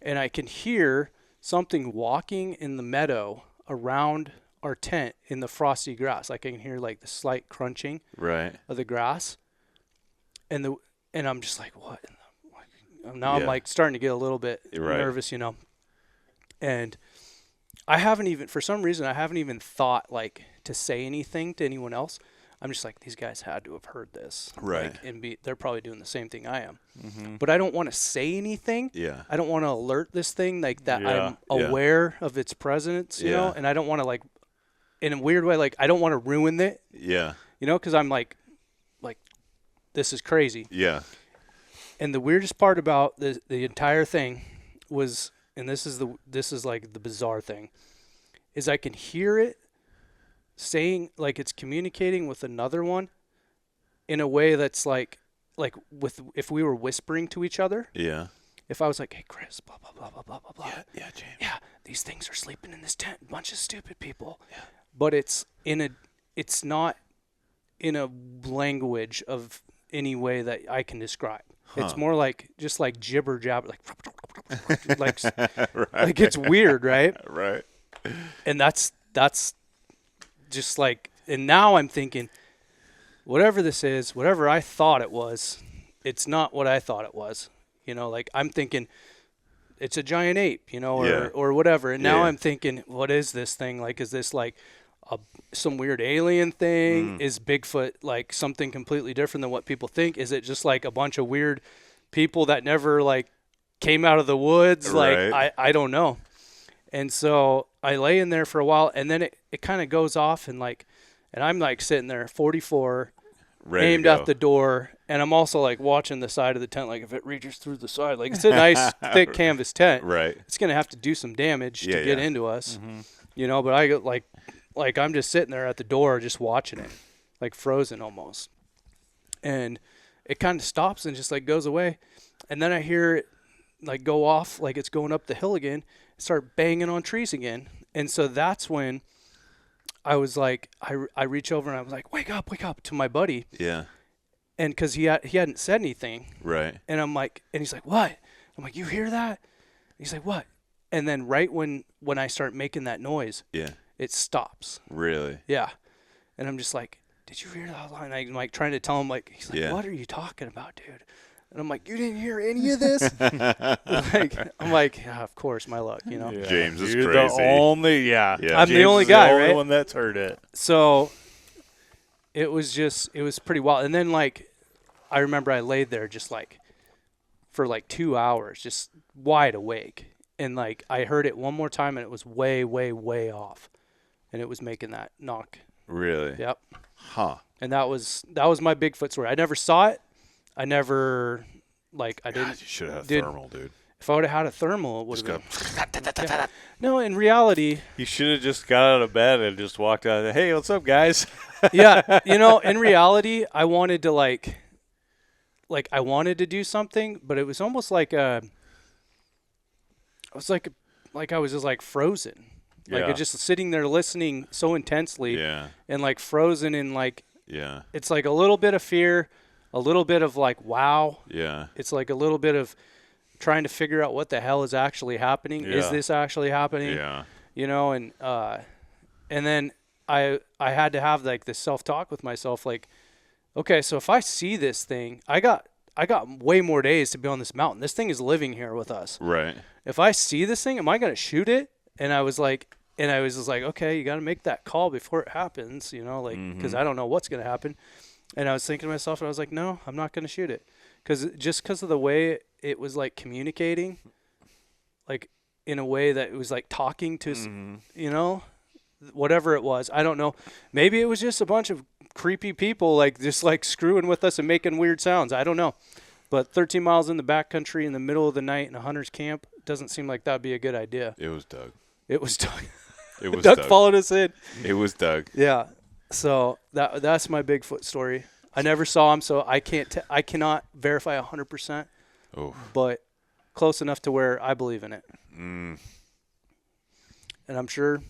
And I can hear something walking in the meadow around our tent in the frosty grass. Like I can hear like the slight crunching of the grass. And I'm just like, what? Now I'm like starting to get a little bit nervous, you know. And I haven't even, for some reason, I haven't even thought like to say anything to anyone else. I'm just like, these guys had to have heard this. Right. Like, and they're probably doing the same thing I am. Mm-hmm. But I don't want to say anything. Yeah. I don't want to alert this thing like that. I'm aware of its presence, you know, and I don't want to like, in a weird way, like I don't want to ruin it. Yeah. You know, because I'm like, this is crazy. Yeah. And the weirdest part about the entire thing was, and this is like the bizarre thing, is I can hear it saying like it's communicating with another one in a way that's like with if we were whispering to each other. Yeah. If I was like, hey Chris, blah blah blah blah blah blah blah. Yeah, James. Yeah, these things are sleeping in this tent, a bunch of stupid people. Yeah. But it's not in a language of any way that I can describe. It's more like just like jibber jabber, like like it's weird, right? Right. And that's just like, and now I'm thinking, whatever this is, whatever I thought it was, it's not what I thought it was. You know, like I'm thinking it's a giant ape, you know, or whatever. And now I'm thinking, what is this thing? Like, is this like some weird alien thing? Is Bigfoot like something completely different than what people think? Is it just like a bunch of weird people that never like came out of the woods? Right. Like, I don't know. And so I lay in there for a while, and then it kind of goes off, and I'm like sitting there, 44, aimed out the door, and I'm also like watching the side of the tent, like if it reaches through the side, like it's a nice thick canvas tent, right? It's gonna have to do some damage to get into us, you know. But I go like I'm just sitting there at the door, just watching it, like frozen almost, and it kind of stops and just like goes away, and then I hear it like go off, like it's going up the hill again, start banging on trees again. And so that's when I was like, I reach over and I was like, wake up to my buddy. Yeah. And because he hadn't said anything. Right. And I'm like, and he's like, what? I'm like, you hear that? He's like, what? And then right when I start making that noise, Yeah. it stops. Really? Yeah. And I'm just like, did you hear that? And I'm like trying to tell him, like, he's like, Yeah. what are you talking about, dude? And I'm like, you didn't hear any of this? I'm like, yeah, of course, my luck, you know. Yeah. James is You're crazy. The only, Yeah. I'm the James only is guy, the only right? one that's heard it. So it was pretty wild. And then, like, I remember I laid there just, like, for, like, 2 hours, just wide awake. And, like, I heard it one more time, and it was way, way, way off. And it was making that knock. Really? Yep. Huh. And that was my Bigfoot story. I never saw it. I never, like, I didn't. God, you should have had a did- thermal, dude. If I would have had a thermal, it would Just have got been. Yeah. No, in reality, You should have just got out of bed and just walked out. Hey, what's up, guys? yeah, you know, in reality, I wanted to I wanted to do something, but it was almost like I was like I was just like frozen. Like Yeah. just sitting there listening so intensely Yeah. and like frozen in like Yeah. it's like a little bit of fear, a little bit of like wow. Yeah. It's like a little bit of trying to figure out what the hell is actually happening. Is Yeah. this actually happening? Yeah. You know, and then I had to have like this self-talk with myself, like, okay, so if I see this thing, I got way more days to be on this mountain. This thing is living here with us. Right. If I see this thing, am I going to shoot it? And I was just like, okay, you got to make that call before it happens, you know, like, because I don't know what's going to happen. And I was thinking to myself, and I was like, no, I'm not going to shoot it. Because of the way it was like communicating, like in a way that it was like talking to, you know, whatever it was. I don't know. Maybe it was just a bunch of creepy people like just like screwing with us and making weird sounds. I don't know. But 13 miles in the backcountry in the middle of the night in a hunter's camp doesn't seem like that'd be a good idea. It was Doug. It was Doug. It was Doug Doug. followed us in. It was Doug. Yeah. So that's my Bigfoot story. I never saw him, so I cannot verify 100%, Oh. but close enough to where I believe in it. Mm. And I'm sure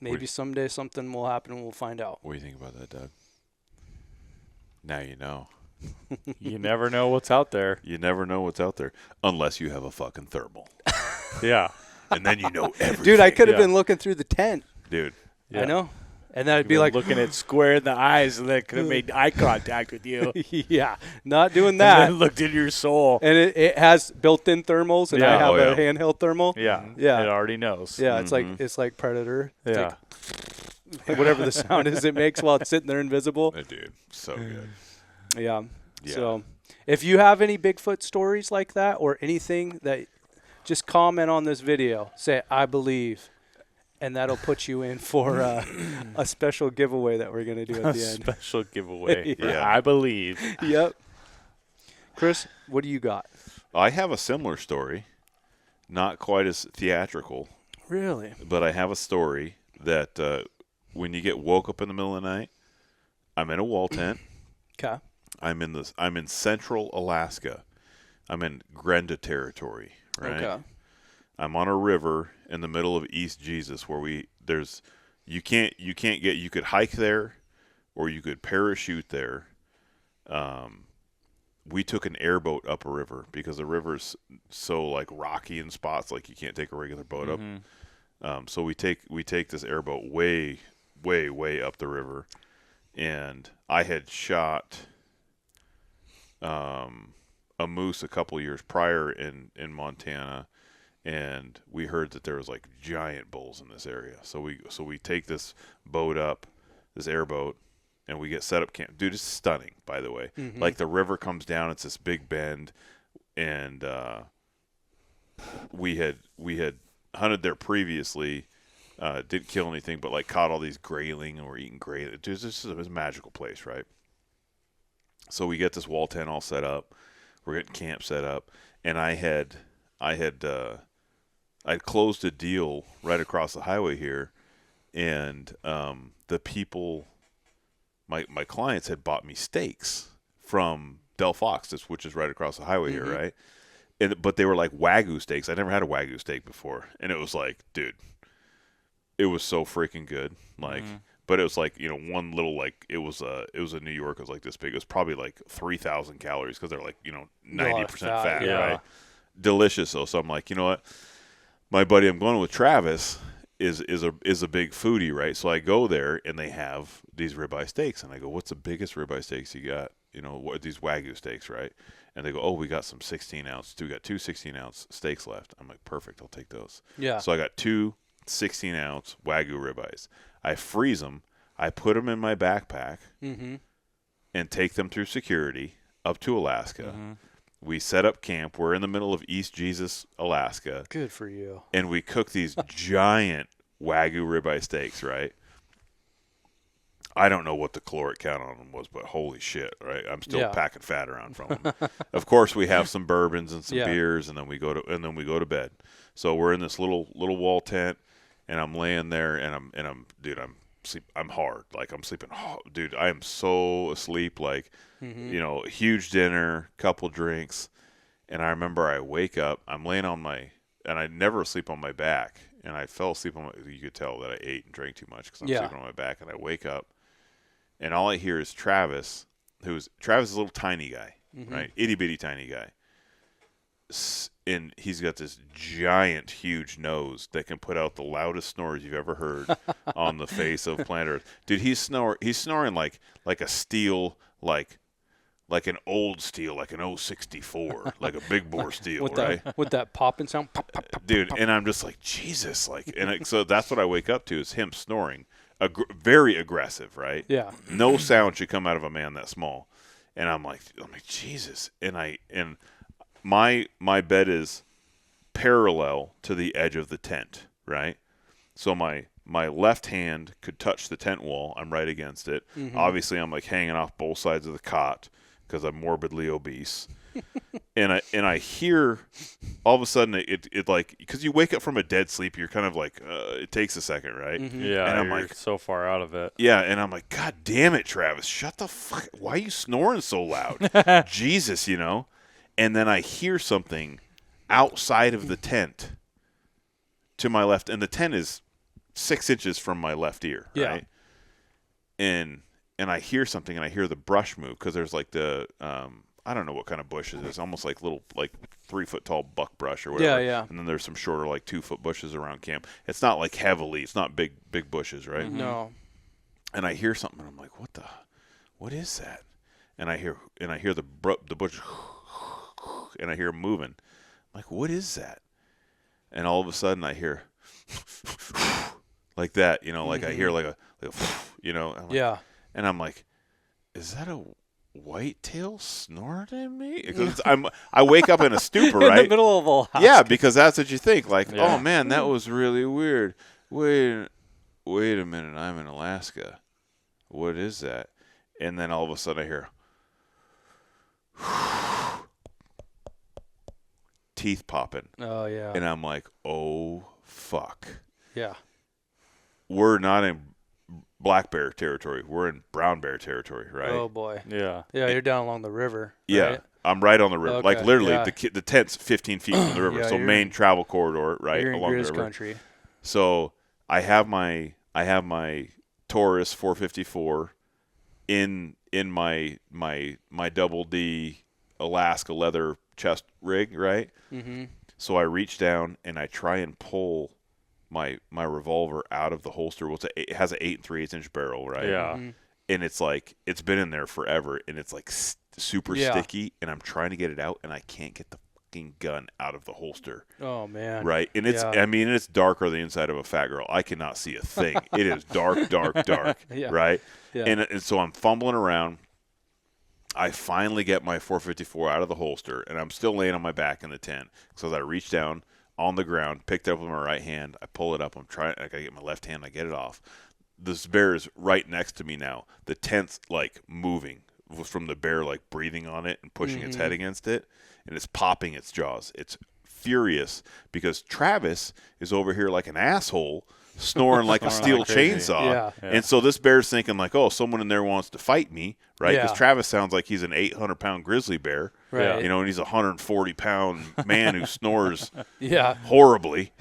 maybe someday something will happen and we'll find out. What do you think about that, Doug? Now you know. You never know what's out there. You never know what's out there unless you have a fucking thermal. Yeah. And then you know everything. Dude, I could have Yeah. been looking through the tent. Dude. Yeah. I know. And that'd be Been like, looking at square in the eyes, and that could have made eye contact with you. yeah, not doing And that. then looked in your soul. And it has built-in thermals, and I Yeah. have Oh, a yeah. handheld thermal. Yeah. Yeah. It already knows. Yeah, it's like Predator. It's Yeah. like whatever the sound is it makes while it's sitting there invisible. Dude, so good. Yeah. Yeah. So if you have any Bigfoot stories like that or anything that, just comment on this video. Say, I believe. And that'll put you in for a special giveaway that we're going to do at A the end. special giveaway. Yeah. I believe. Yep. Chris, what do you got? I have a similar story. Not quite as theatrical, Really? but I have a story that when you get woke up in the middle of the night, I'm in a wall tent. Okay. I'm in central Alaska. I'm in Grenda territory, right? Okay. I'm on a river in the middle of East Jesus where you could hike there or you could parachute there. We took an airboat up a river because the river's so like rocky in spots, like you can't take a regular boat up. So we take this airboat way, way, way up the river, and I had shot a moose a couple years prior in Montana, and we heard that there was like giant bulls in this area. So we take this boat up, this airboat, and we get set up camp. Dude, it's stunning, by the way. Mm-hmm. Like the river comes down, it's this big bend, and we had hunted there previously, didn't kill anything, but like caught all these grayling and we're eating grayling. Dude, this is a magical place, right? So we get this wall tent all set up. We're getting camp set up, and I'd closed a deal right across the highway here, and the people, my clients had bought me steaks from Del Fox, which is right across the highway here, right? But they were like Wagyu steaks. I never had a Wagyu steak before, and it was like, dude, it was so freaking good. Like But it was like, you know, one little, like, it was in New York. It was like this big. It was probably like 3,000 calories because they're like, you know, 90% fat, yeah. right? Delicious though. So I'm like, you know what? My buddy I'm going with, Travis, is a big foodie, right? So I go there and they have these ribeye steaks, and I go, "What's the biggest ribeye steaks you got? You know, what these Wagyu steaks, right?" And they go, "Oh, we got some 16-ounce. We got two 16-ounce steaks left." I'm like, "Perfect, I'll take those." Yeah. So I got two 16-ounce Wagyu ribeyes. I freeze them. I put them in my backpack and take them through security up to Alaska. We set up camp. We're in the middle of East Jesus, Alaska. Good for you. And we cook these giant Wagyu ribeye steaks, right? I don't know what the caloric count on them was, but holy shit, right? I'm still packing fat around from them. Of course, we have some bourbons and some beers, and then we go to bed. So we're in this little wall tent, and I'm laying there, and I'm hard. Like, I'm sleeping. Oh, dude, I am so asleep. Like, you know, huge dinner, couple drinks. And I remember I wake up, I'm laying on and I never sleep on my back. And I fell asleep you could tell that I ate and drank too much because I'm sleeping on my back. And I wake up, and all I hear is Travis, Travis is a little tiny guy, right? Itty bitty tiny guy. And he's got this giant, huge nose that can put out the loudest snores you've ever heard on the face of planet Earth. Dude, he's snoring like a steel, like an old steel, like an 064, like a big bore steel, right? With that popping sound. Pop, pop, pop, dude, pop. And I'm just like, Jesus, like, and so that's what I wake up to is him snoring, very aggressive, right? Yeah. No sound should come out of a man that small, and I'm like, Jesus, and my bed is parallel to the edge of the tent, right? So my left hand could touch the tent wall. I'm right against it. Obviously, I'm like hanging off both sides of the cot because I'm morbidly obese. and I hear all of a sudden it like, because you wake up from a dead sleep, you're kind of like it takes a second, right? Yeah, and I'm you're like so far out of it. Yeah, and I'm like, God damn it, Travis, shut the fuck. Why are you snoring so loud? Jesus, you know. And then I hear something outside of the tent to my left, and the tent is 6 inches from my left ear, right? And I hear something, and I hear the brush move because there's like the I don't know what kind of bushes. It's almost like little 3 foot tall buck brush or whatever. Yeah. And then there's some shorter 2 foot bushes around camp. It's not like heavily. It's not big bushes, right? No. And I hear something, and I'm like, what is that? And I hear the bush, and I hear him moving. I'm like, what is that? And all of a sudden I hear like that, you know, like I hear like a you know. And I'm like, is that a whitetail snoring at me? Because I wake up in a stupor, right? In the middle of Alaska. Yeah, because that's what you think. Like, oh man, that was really weird. Wait a minute, I'm in Alaska. What is that? And then all of a sudden I hear teeth popping. Oh yeah. And I'm like, oh fuck. Yeah. We're not in black bear territory. We're in brown bear territory, right? Oh boy. Yeah. Yeah, you're down along the river. Yeah. Right? I'm right on the river. Okay, Like literally yeah. the tent's 15 feet from the river. Yeah, So main travel corridor, right? You're in along Grizz the river. country. So I have my Taurus 454 in my double D Alaska leather chest rig, right? Mm-hmm. So I reach down and I try and pull my revolver out of the holster. Well, it has an 8 3/8 barrel, right? Yeah. Mm-hmm. And it's like it's been in there forever, and it's like super sticky. And I'm trying to get it out, and I can't get the fucking gun out of the holster. Oh man. Right, and it's I mean it's darker than the inside of a fat girl. I cannot see a thing. It is dark, Yeah. right? Yeah. And so I'm fumbling around. I finally get my 454 out of the holster, and I'm still laying on my back in the tent. So as I reach down on the ground, picked it up with my right hand, I pull it up. I gotta get my left hand. I get it off. This bear is right next to me now. The tent's like moving from the bear like breathing on it and pushing its head against it, and it's popping its jaws. It's furious because Travis is over here like an asshole, snoring like a steel like crazy. chainsaw. Yeah. And so this bear's thinking like, oh, someone in there wants to fight me, right? Because Yeah. Travis sounds like he's an 800-pound grizzly bear, Right. you know, and he's a 140-pound man who snores Yeah. horribly.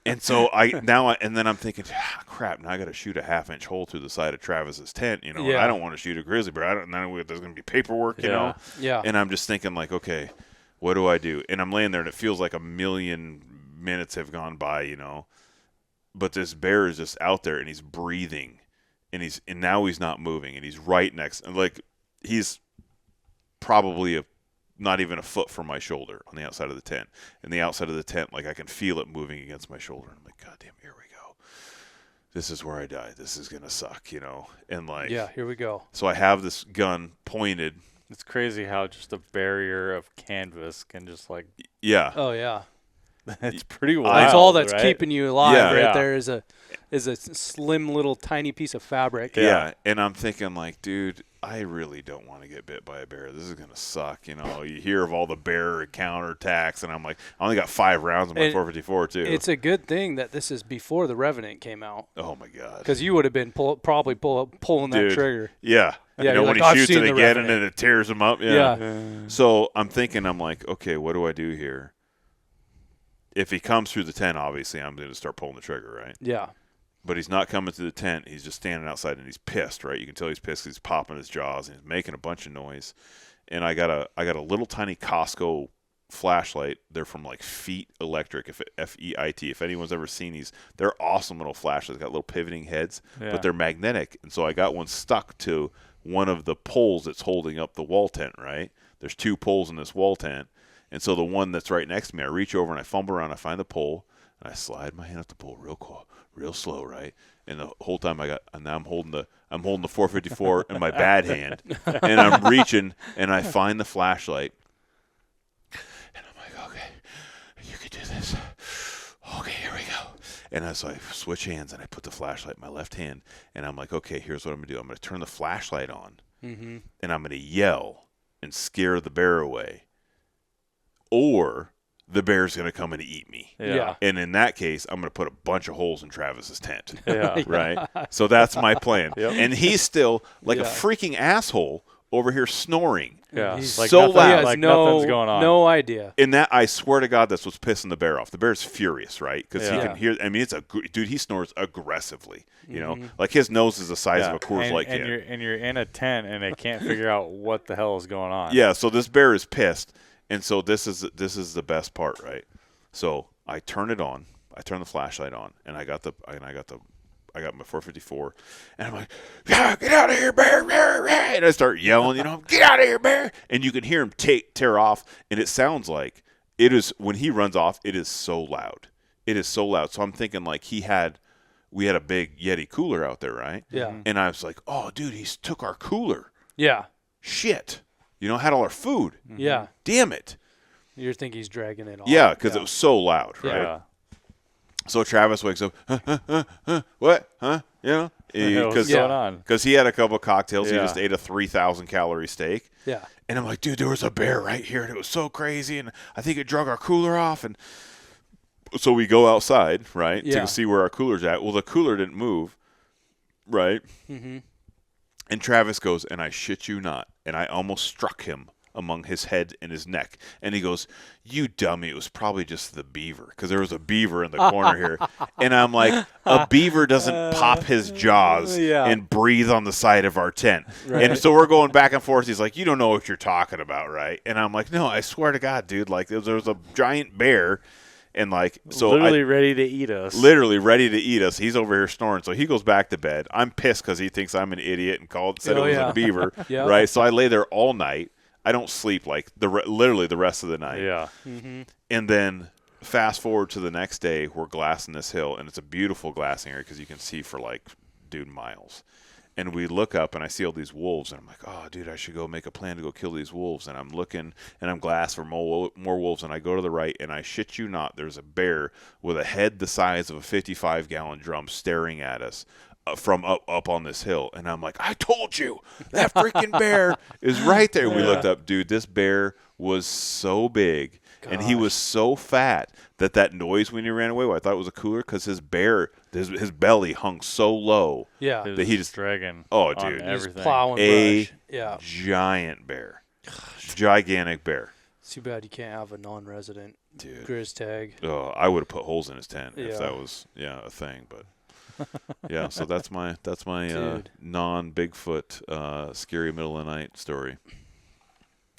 And so and then I'm thinking, crap, now I got to shoot a 1/2-inch hole through the side of Travis's tent, and I don't want to shoot a grizzly bear. I don't know there's going to be paperwork, you know? Yeah. And I'm just thinking like, okay, what do I do? And I'm laying there and it feels like a million minutes have gone by, but this bear is just out there and he's breathing and now he's not moving and he's right next, and like he's probably not even a foot from my shoulder on the outside of the tent. And the outside of the tent, like I can feel it moving against my shoulder. I'm like, God damn, here we go. This is where I die. This is going to suck, And like, yeah, here we go. So I have this gun pointed. It's crazy how just a barrier of canvas can just like. Yeah. Oh, yeah. It's pretty wild. That's all that's right? keeping you alive Yeah. there is a slim little tiny piece of fabric. Yeah. And I'm thinking like, dude, I really don't want to get bit by a bear. This is going to suck. You hear of all the bear counterattacks, and I'm like, I only got 5 rounds in my 454 too. It's a good thing that this is before the Revenant came out. Oh my God. Because you would have been probably pulling that trigger. Yeah. Yeah, when like, he shoots it again Revenant. and then it tears him up. Yeah. So I'm like, okay, what do I do here? If he comes through the tent, obviously I'm going to start pulling the trigger, right? Yeah. But he's not coming through the tent. He's just standing outside, and he's pissed, right? You can tell he's pissed because he's popping his jaws and he's making a bunch of noise. And I got a little tiny Costco flashlight. They're from like Feet Electric, F-E-I-T. If anyone's ever seen these, they're awesome little flashlights. Got little pivoting heads, but they're magnetic. And so I got one stuck to one of the poles that's holding up the wall tent, right? There's 2 poles in this wall tent. And so the one that's right next to me, I reach over and I fumble around, I find the pole, and I slide my hand up the pole real slow, right? And the whole time I'm holding the 454 in my bad hand, and I'm reaching, and I find the flashlight, and I'm like, okay, you can do this. Okay, here we go. And so I switch hands, and I put the flashlight in my left hand, and I'm like, okay, here's what I'm gonna do. I'm gonna turn the flashlight on, and I'm gonna yell and scare the bear away. Or the bear's going to come and eat me. Yeah. And in that case, I'm going to put a bunch of holes in Travis's tent. Yeah. Right? So that's my plan. Yep. And he's still like a freaking asshole over here snoring. Yeah. He's Like so nothing, loud. Like nothing's going on. No idea. And that, I swear to God, that's what's pissing the bear off. The bear's furious, right? Because he can hear. I mean, dude, he snores aggressively. Like his nose is the size of a Coors Light can. And you're in a tent, and they can't figure out what the hell is going on. Yeah. So this bear is pissed. And so this is the best part, right? So I turn it on. I turn the flashlight on, and I got my 454, and I'm like, yeah, get out of here, bear, bear, bear. And I start yelling, get out of here, bear. And you can hear him tear off, and it sounds like it is when he runs off. It is so loud. It is so loud. So I'm thinking like we had a big Yeti cooler out there, right? Yeah. And I was like, oh, dude, he took our cooler. Yeah. Shit. Had all our food. Yeah. Damn it. You think he's dragging it off. Yeah, because it was so loud, right? Yeah. So Travis wakes up, what? Huh? What's going on? Because he had a couple of cocktails. He Yeah. just ate a 3,000-calorie steak. Yeah. And I'm like, dude, there was a bear right here, and it was so crazy, and I think it drug our cooler off. And so we go outside, right, Yeah. to see where our cooler's at. Well, the cooler didn't move, right? Mm-hmm. And Travis goes, and I shit you not, and I almost struck him among his head and his neck. And he goes, you dummy, it was probably just the beaver, because there was a beaver in the corner here. And I'm like, a beaver doesn't pop his jaws and breathe on the side of our tent. Right. And so we're going back and forth. He's like, you don't know what you're talking about, right? And I'm like, no, I swear to God, dude, like there was a giant bear. And like, so literally ready to eat us. Literally ready to eat us. He's over here snoring. So he goes back to bed. I'm pissed because he thinks I'm an idiot and said it was a beaver. Yeah. Right. So I lay there all night. I don't sleep like literally the rest of the night. Yeah. Mm-hmm. And then fast forward to the next day, we're glassing this hill, and it's a beautiful glassing area because you can see for like, dude, miles. And we look up, and I see all these wolves, and I'm like, oh, dude, I should go make a plan to go kill these wolves. And I'm looking, and I'm glass for more wolves, and I go to the right, and I shit you not, there's a bear with a head the size of a 55-gallon drum staring at us from up on this hill. And I'm like, I told you, that freaking bear is right there. We looked up, dude, this bear was so big. Gosh. And he was so fat that noise when he ran away, I thought it was a cooler because his his belly hung so low. Yeah. That he just dragging. Oh, on dude. everything. Plowing A brush. Yeah. giant bear. Gigantic bear. It's too bad you can't have a non-resident Dude. grizz tag. Oh, I would have put holes in his tent if Yeah. that was a thing. But yeah, so that's my Dude. non-Bigfoot scary middle of the night story.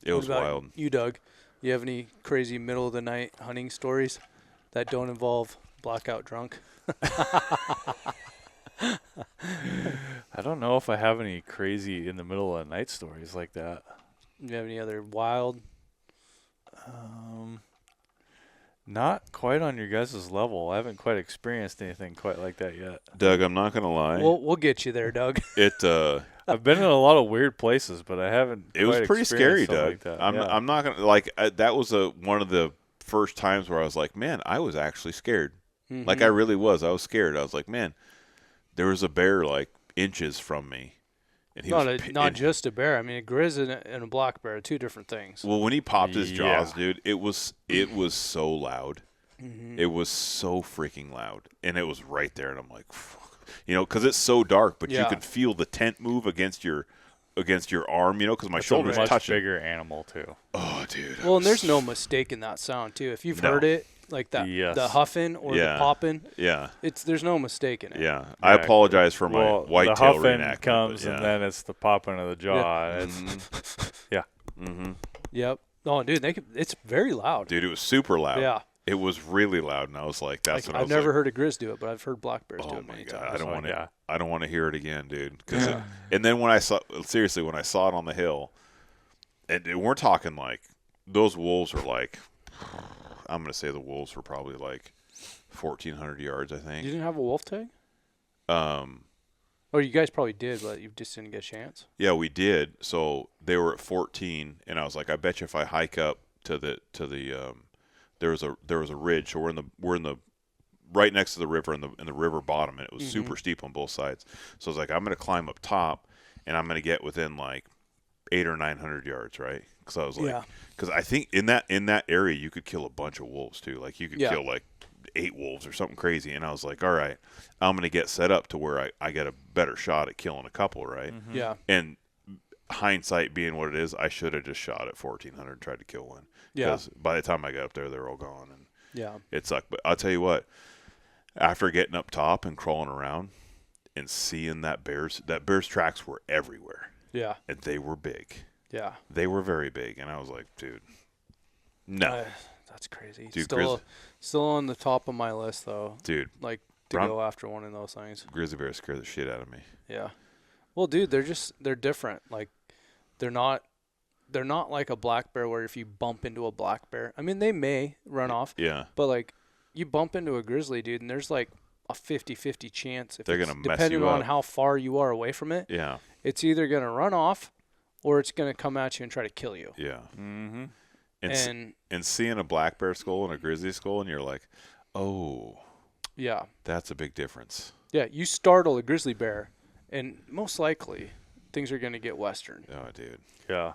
It What was about wild. You, Doug, you have any crazy middle of the night hunting stories that don't involve blackout drunk? I don't know if I have any crazy in the middle of the night stories like that. Do you have any other wild? Not quite on your guys' level. I haven't quite experienced anything quite like that yet. Doug, I'm not gonna lie. We'll get you there, Doug. I've been in a lot of weird places, but I haven't. It was quite pretty scary, experienced Doug. something like that. I'm not gonna that was one of the first times where I was like, man, I was actually scared. Mm-hmm. Like I really was. I was scared. I was like, man, there was a bear like inches from me, and he Not just a bear. I mean, a grizz and a black bear are two different things. Well, when he popped his jaws, Yeah. dude, it was so loud. Mm-hmm. It was so freaking loud, and it was right there, and I'm like, fuck. Because it's so dark, but you Yeah. can feel the tent move against your arm, because my It's a shoulder's much touching. bigger animal too. Oh, dude. Well, and there's no mistaking that sound too. If you've No. heard it, like that, Yes. the huffing or Yeah. the popping, Yeah, there's no mistaking it. yeah. I apologize for my Well, the whitetail huffing reenactment. comes, but yeah. and then it's the popping of the jaw. Yeah. It's yeah. Mm-hmm. Yep. Oh, dude, it's very loud. Dude, it was super loud. Yeah. It was really loud, and I was like, "That's what I I've was never like, heard a grizz do it, but I've heard black bears do oh it my many god, times. I don't Oh, want to. yeah. I don't want to hear it again, dude. And then when I saw it on the hill, and we're talking like those wolves were like, I'm gonna say the wolves were probably like 1,400 yards, I You think. didn't have a wolf tag? Um, Or you guys probably did, but you just didn't get a chance. yeah, we did. So they were at 14, and I was like, I bet you if I hike up to the there was a ridge, so we're in the right next to the river in the river bottom, and it was Mm-hmm. super steep on both sides. So I was like, I'm gonna climb up top, and I'm gonna get within like 800 or 900 yards, right? Because I was like, Yeah. because I think in that area you could kill a bunch of wolves too. Like you could Yeah. kill like 8 wolves or something crazy. And I was like, all right, I'm gonna get set up to where I get a better shot at killing a couple, right? Mm-hmm. Yeah. And hindsight being what it is, I should have just shot at 1,400 and tried to kill one. Yeah. Because by the time I got up there, they're all gone, and Yeah. it sucked. But I'll tell you what, after getting up top and crawling around and seeing that bear's tracks were everywhere, Yeah. and they were big. Yeah. They were very big, and I was like, dude, no, That's crazy. Dude, Still on the top of my list though. dude, Like to Brown- go after one of those things. grizzly bears scare the shit out of me. Yeah. Well, dude, they're different. Like they're not like a black bear where if you bump into a black bear, I mean they may run off, Yeah, but like you bump into a grizzly, dude, and there's like a 50-50 chance if They're it's gonna mess depending you on up. how far you are away from it, yeah, it's either going to run off or it's going to come at you and try to kill you. yeah. Mm-hmm. And seeing a black bear skull and a grizzly skull, and you're like, oh, Yeah. that's a big difference. Yeah, you startle a grizzly bear and most likely things are going to get western. Oh, dude. Yeah.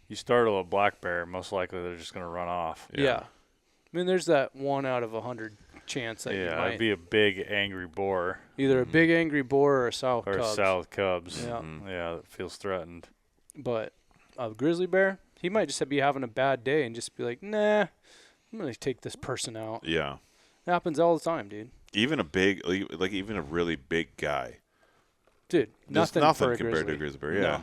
You startle a black bear, most likely they're just going to run off. Yeah. I mean, there's that 1 out of 100 chance that you Yeah, might it'd be a big angry boar either a big angry boar or a sow or cub. a South Cubs. Yeah. Yeah, that feels threatened. But a grizzly bear, he might just be having a bad day and just be like, nah, I'm going to take this person out. Yeah. It happens all the time, dude. Even even a really big guy. Dude, Just nothing for a compared to a grizzly. grizzly bear. Yeah. No.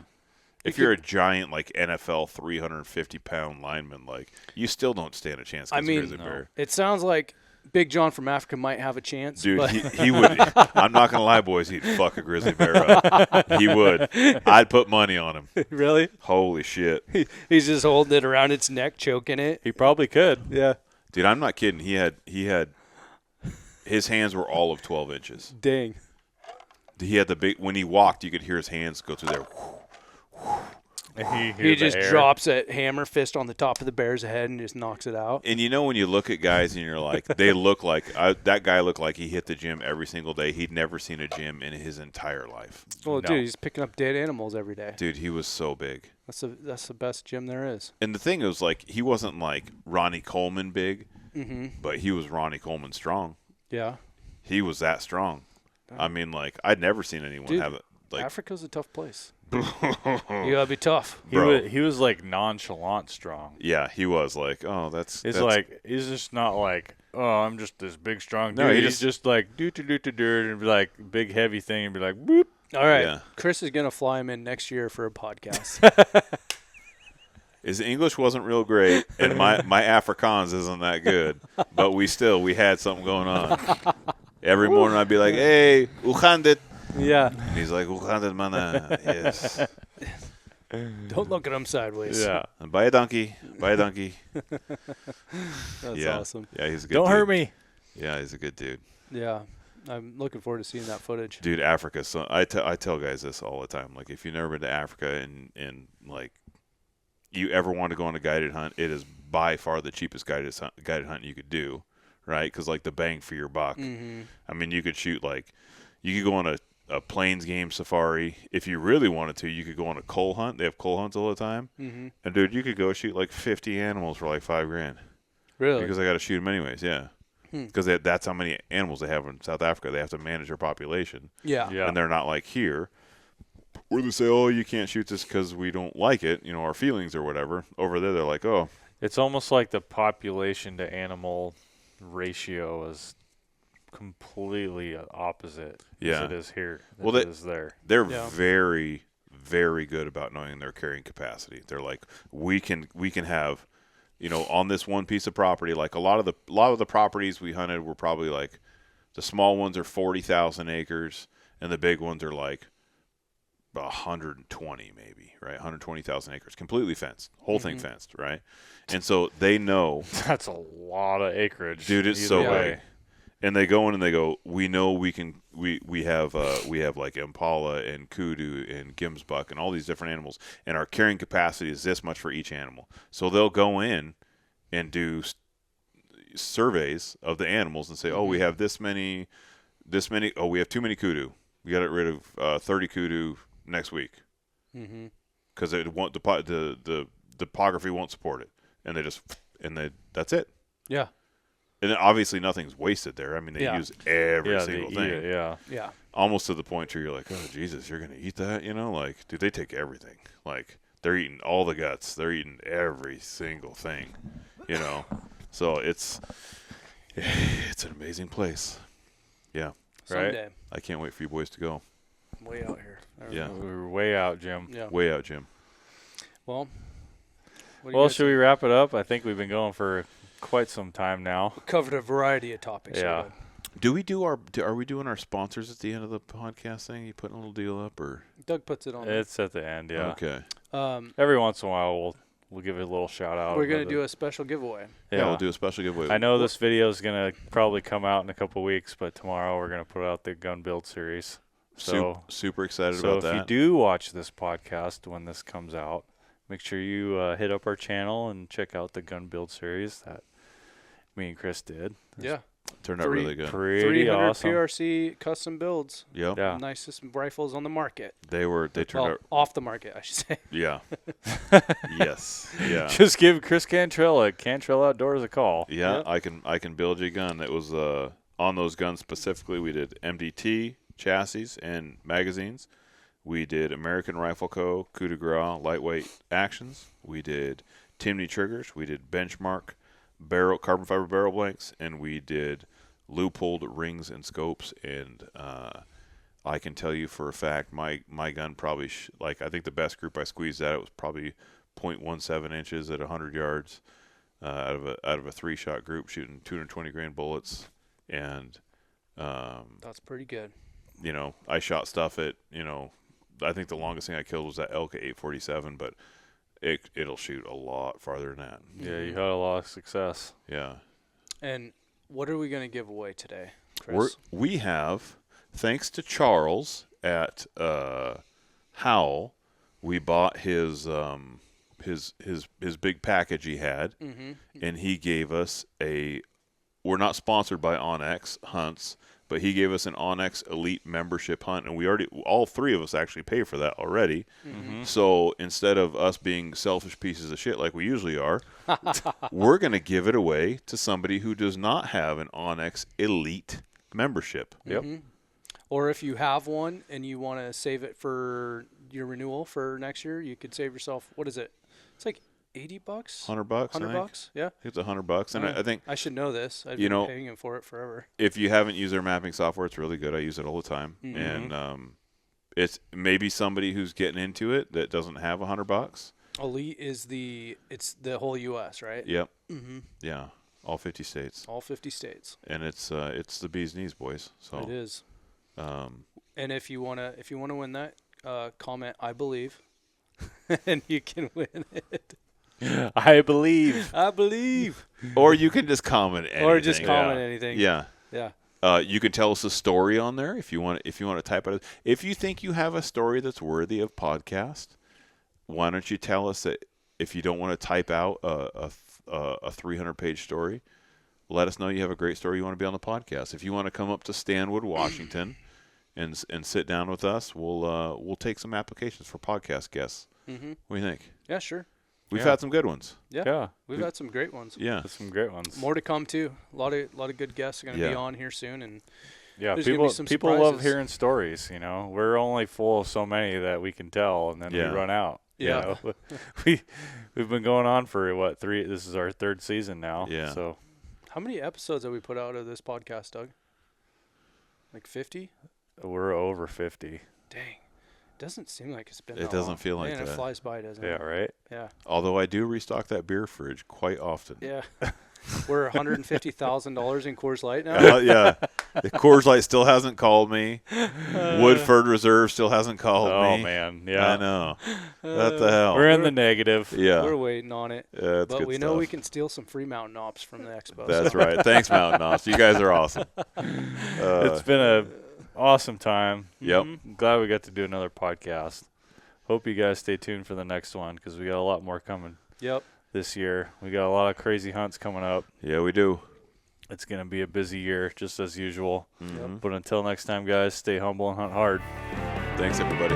If you're a giant like NFL 350-pound lineman, like you still don't stand a chance I against mean, a grizzly bear. It sounds like Big John from Africa might have a chance. Dude, but he would. I'm not gonna lie, boys. He'd fuck a grizzly bear up. He would. I'd put money on him. really? Holy shit, He's just holding it around its neck, choking it. He probably could. Yeah. dude! I'm not kidding. He had. His hands were all of 12 inches. Dang. He had the big. When he walked, you could hear his hands go through there. And He just drops a hammer fist on the top of the bear's head and just knocks it out. And you know when you look at guys and you're like, they look like that guy looked like he hit the gym every single day. He'd never seen a gym in his entire life. Well, No. dude, he's picking up dead animals every day. Dude, he was so big. That's the best gym there is. And the thing was like, he wasn't like Ronnie Coleman big, Mm-hmm. but he was Ronnie Coleman strong. Yeah. He was that strong. I mean, like I'd never seen anyone Dude. have like Africa's a tough place. You gotta be tough. He was like nonchalant strong. Yeah, he was like, oh, that's. He's just not like, oh, I'm just this big strong dude. No, he's just like do and be like big heavy thing and be like boop. All right, Yeah. Chris is gonna fly him in next year for a podcast. His English wasn't real great, and my Afrikaans isn't that good. But we had something going on. Every morning I'd be like, hey, hoe gaat het? Yeah. And he's like, hoe gaat het, man? Yes. Don't look at him sideways. Yeah. And buy a donkey. That's awesome. Yeah, he's a good Don't dude. hurt me. Yeah, he's a good dude. Yeah. I'm looking forward to seeing that footage. Dude, Africa. So I tell guys this all the time. Like, if you've never been to Africa and like you ever want to go on a guided hunt, it is by far the cheapest guided hunt you could do, right? Because like the bang for your buck. Mm-hmm. I mean, you could shoot you could go on a plains game safari. If you really wanted to, you could go on a coal hunt. They have coal hunts all the time. Mm-hmm. And dude, you could go shoot like 50 animals for like $5,000. Really? Because I got to shoot them anyways. Yeah. Because that's how many animals they have in South Africa. They have to manage their population. Yeah. And they're not like here, where they say, oh, you can't shoot this because we don't like it, our feelings or whatever. Over there, they're like, oh. It's almost like the population to animal ratio is completely opposite as it is here. Well, it is there. They're Yeah. very, very good about knowing their carrying capacity. They're like, we can have, on this one piece of property, like a lot of the properties we hunted were probably like, the small ones are 40,000 acres, and the big ones are like 120 maybe, right? 120,000 acres, completely fenced, whole thing fenced, right? And so they know. That's a lot of acreage. Dude, it's so big. And they go in and they go, we know we have like impala and kudu and gemsbuck and all these different animals, and our carrying capacity is this much for each animal. So they'll go in and do surveys of the animals and say, oh, we have this many. Oh, we have too many kudu. We got to get rid of 30 kudu next week because it won't the topography won't support it, and that's it. Yeah. And then obviously nothing's wasted there. I mean, they use every single thing. Eat it, Yeah. Almost to the point where you're like, oh, Jesus, you're going to eat that? Like, dude, they take everything. Like, they're eating all the guts. They're eating every single thing, So it's an amazing place. Yeah. Someday. Right? I can't wait for you boys to go. Way out here. Yeah. We were way out, Jim. Yeah. Way out, Jim. Well. Should we wrap it up? I think we've been going for quite some time now. Covered a variety of topics. Yeah. Do we are we doing our sponsors at the end of the podcast thing? You putting a little deal up or? Doug puts it on. It's at the end, yeah. Okay. Every once in a while we'll give it a little shout out. We're going to do a special giveaway. Yeah, we'll do a special giveaway. I know this video is going to probably come out in a couple weeks, but tomorrow we're going to put out the gun build series. So super excited about that. So if you do watch this podcast when this comes out, make sure you hit up our channel and check out the gun build series that me and Chris did. Yeah. Turned out really good. Pretty 300 awesome. PRC custom builds. Yep. Yeah. Nicest rifles on the market. They turned out off the market, I should say. Yeah. Yes. Yeah. Just give Chris Cantrell at Cantrell Outdoors a call. Yeah, yep. I can build you a gun. It was on those guns specifically. We did MDT chassis and magazines. We did American Rifle Co. Coup de Grace lightweight actions. We did Timney triggers. We did Benchmark carbon fiber barrel blanks, and we did Leupold rings and scopes. And I can tell you for a fact, my gun probably I think the best group I squeezed out, it was probably 0.17 inches at 100 yards out of a 3-shot group shooting 220 grain bullets. And that's pretty good. I shot stuff at I think the longest thing I killed was that elk at 847, but it'll shoot a lot farther than that. Yeah, you had a lot of success. Yeah. And what are we going to give away today, Chris? We have, thanks to Charles at Howell, we bought his big package he had, and he gave us we're not sponsored by Onyx Hunts, but he gave us an Onyx Elite membership hunt, and all three of us actually pay for that already. So instead of us being selfish pieces of shit like we usually are, we're going to give it away to somebody who does not have an Onyx Elite membership. Yep. Or if you have one and you want to save it for your renewal for next year, you could save yourself. What is it? It's like $80. $100. $100. Yeah. It's $100, and I think I should know this. I've you been know, paying him for it forever. if you haven't used their mapping software, it's really good. I use it all the time, Mhm. and it's maybe somebody who's getting into it that doesn't have $100. Elite is it's the whole U.S., right? Yep. Mm-hmm. Yeah. All 50 states. All 50 states. And it's the bee's knees, boys. So It is. And if you wanna win that, comment I believe, and you can win it. I believe. I believe. Or you can just comment anything. Or just comment anything. Yeah. Yeah. You can tell us a story on there if you want to type it. If you think you have a story that's worthy of podcast, why don't you tell us that? If you don't want to type out a 300-page story, let us know you have a great story you want to be on the podcast. If you want to come up to Stanwood, Washington, and sit down with us, we'll take some applications for podcast guests. Mm-hmm. What do you think? Yeah, sure. We've had some good ones. Yeah. We've had some great ones. Yeah. There's some great ones. More to come too. A lot of good guests are going to be Yeah. on here soon, and Yeah, there's gonna be people some love surprises. hearing stories. We're only full of so many that we can tell, and then Yeah. we run out. Yeah. We've been going on for what, 3? This is our 3rd season now. Yeah. So How many episodes have we put out of this podcast, Doug? Like 50? we're over 50. Dang. Doesn't seem like it's been It that doesn't long. feel like Man, that. it flies by, doesn't Yeah, it? right. Yeah. Although I do restock that beer fridge quite often. Yeah. We're $150,000 in Coors Light now. Yeah. The Coors Light still hasn't called me. Woodford Reserve still hasn't called Oh me. man, yeah. I know. What the hell? We're in the negative. Yeah. We're waiting on it. Yeah, it's But good we know stuff. we can steal some free Mountain Ops from the expo. That's right. Thanks, Mountain Ops. You guys are awesome. It's been a awesome time. Yep. I'm glad we got to do another podcast. Hope you guys stay tuned for the next one because we got a lot more coming Yep. this year. We got a lot of crazy hunts coming up. Yeah, we do. It's going to be a busy year, just as usual. Mhm. But until next time, guys, stay humble and hunt hard. Thanks, everybody.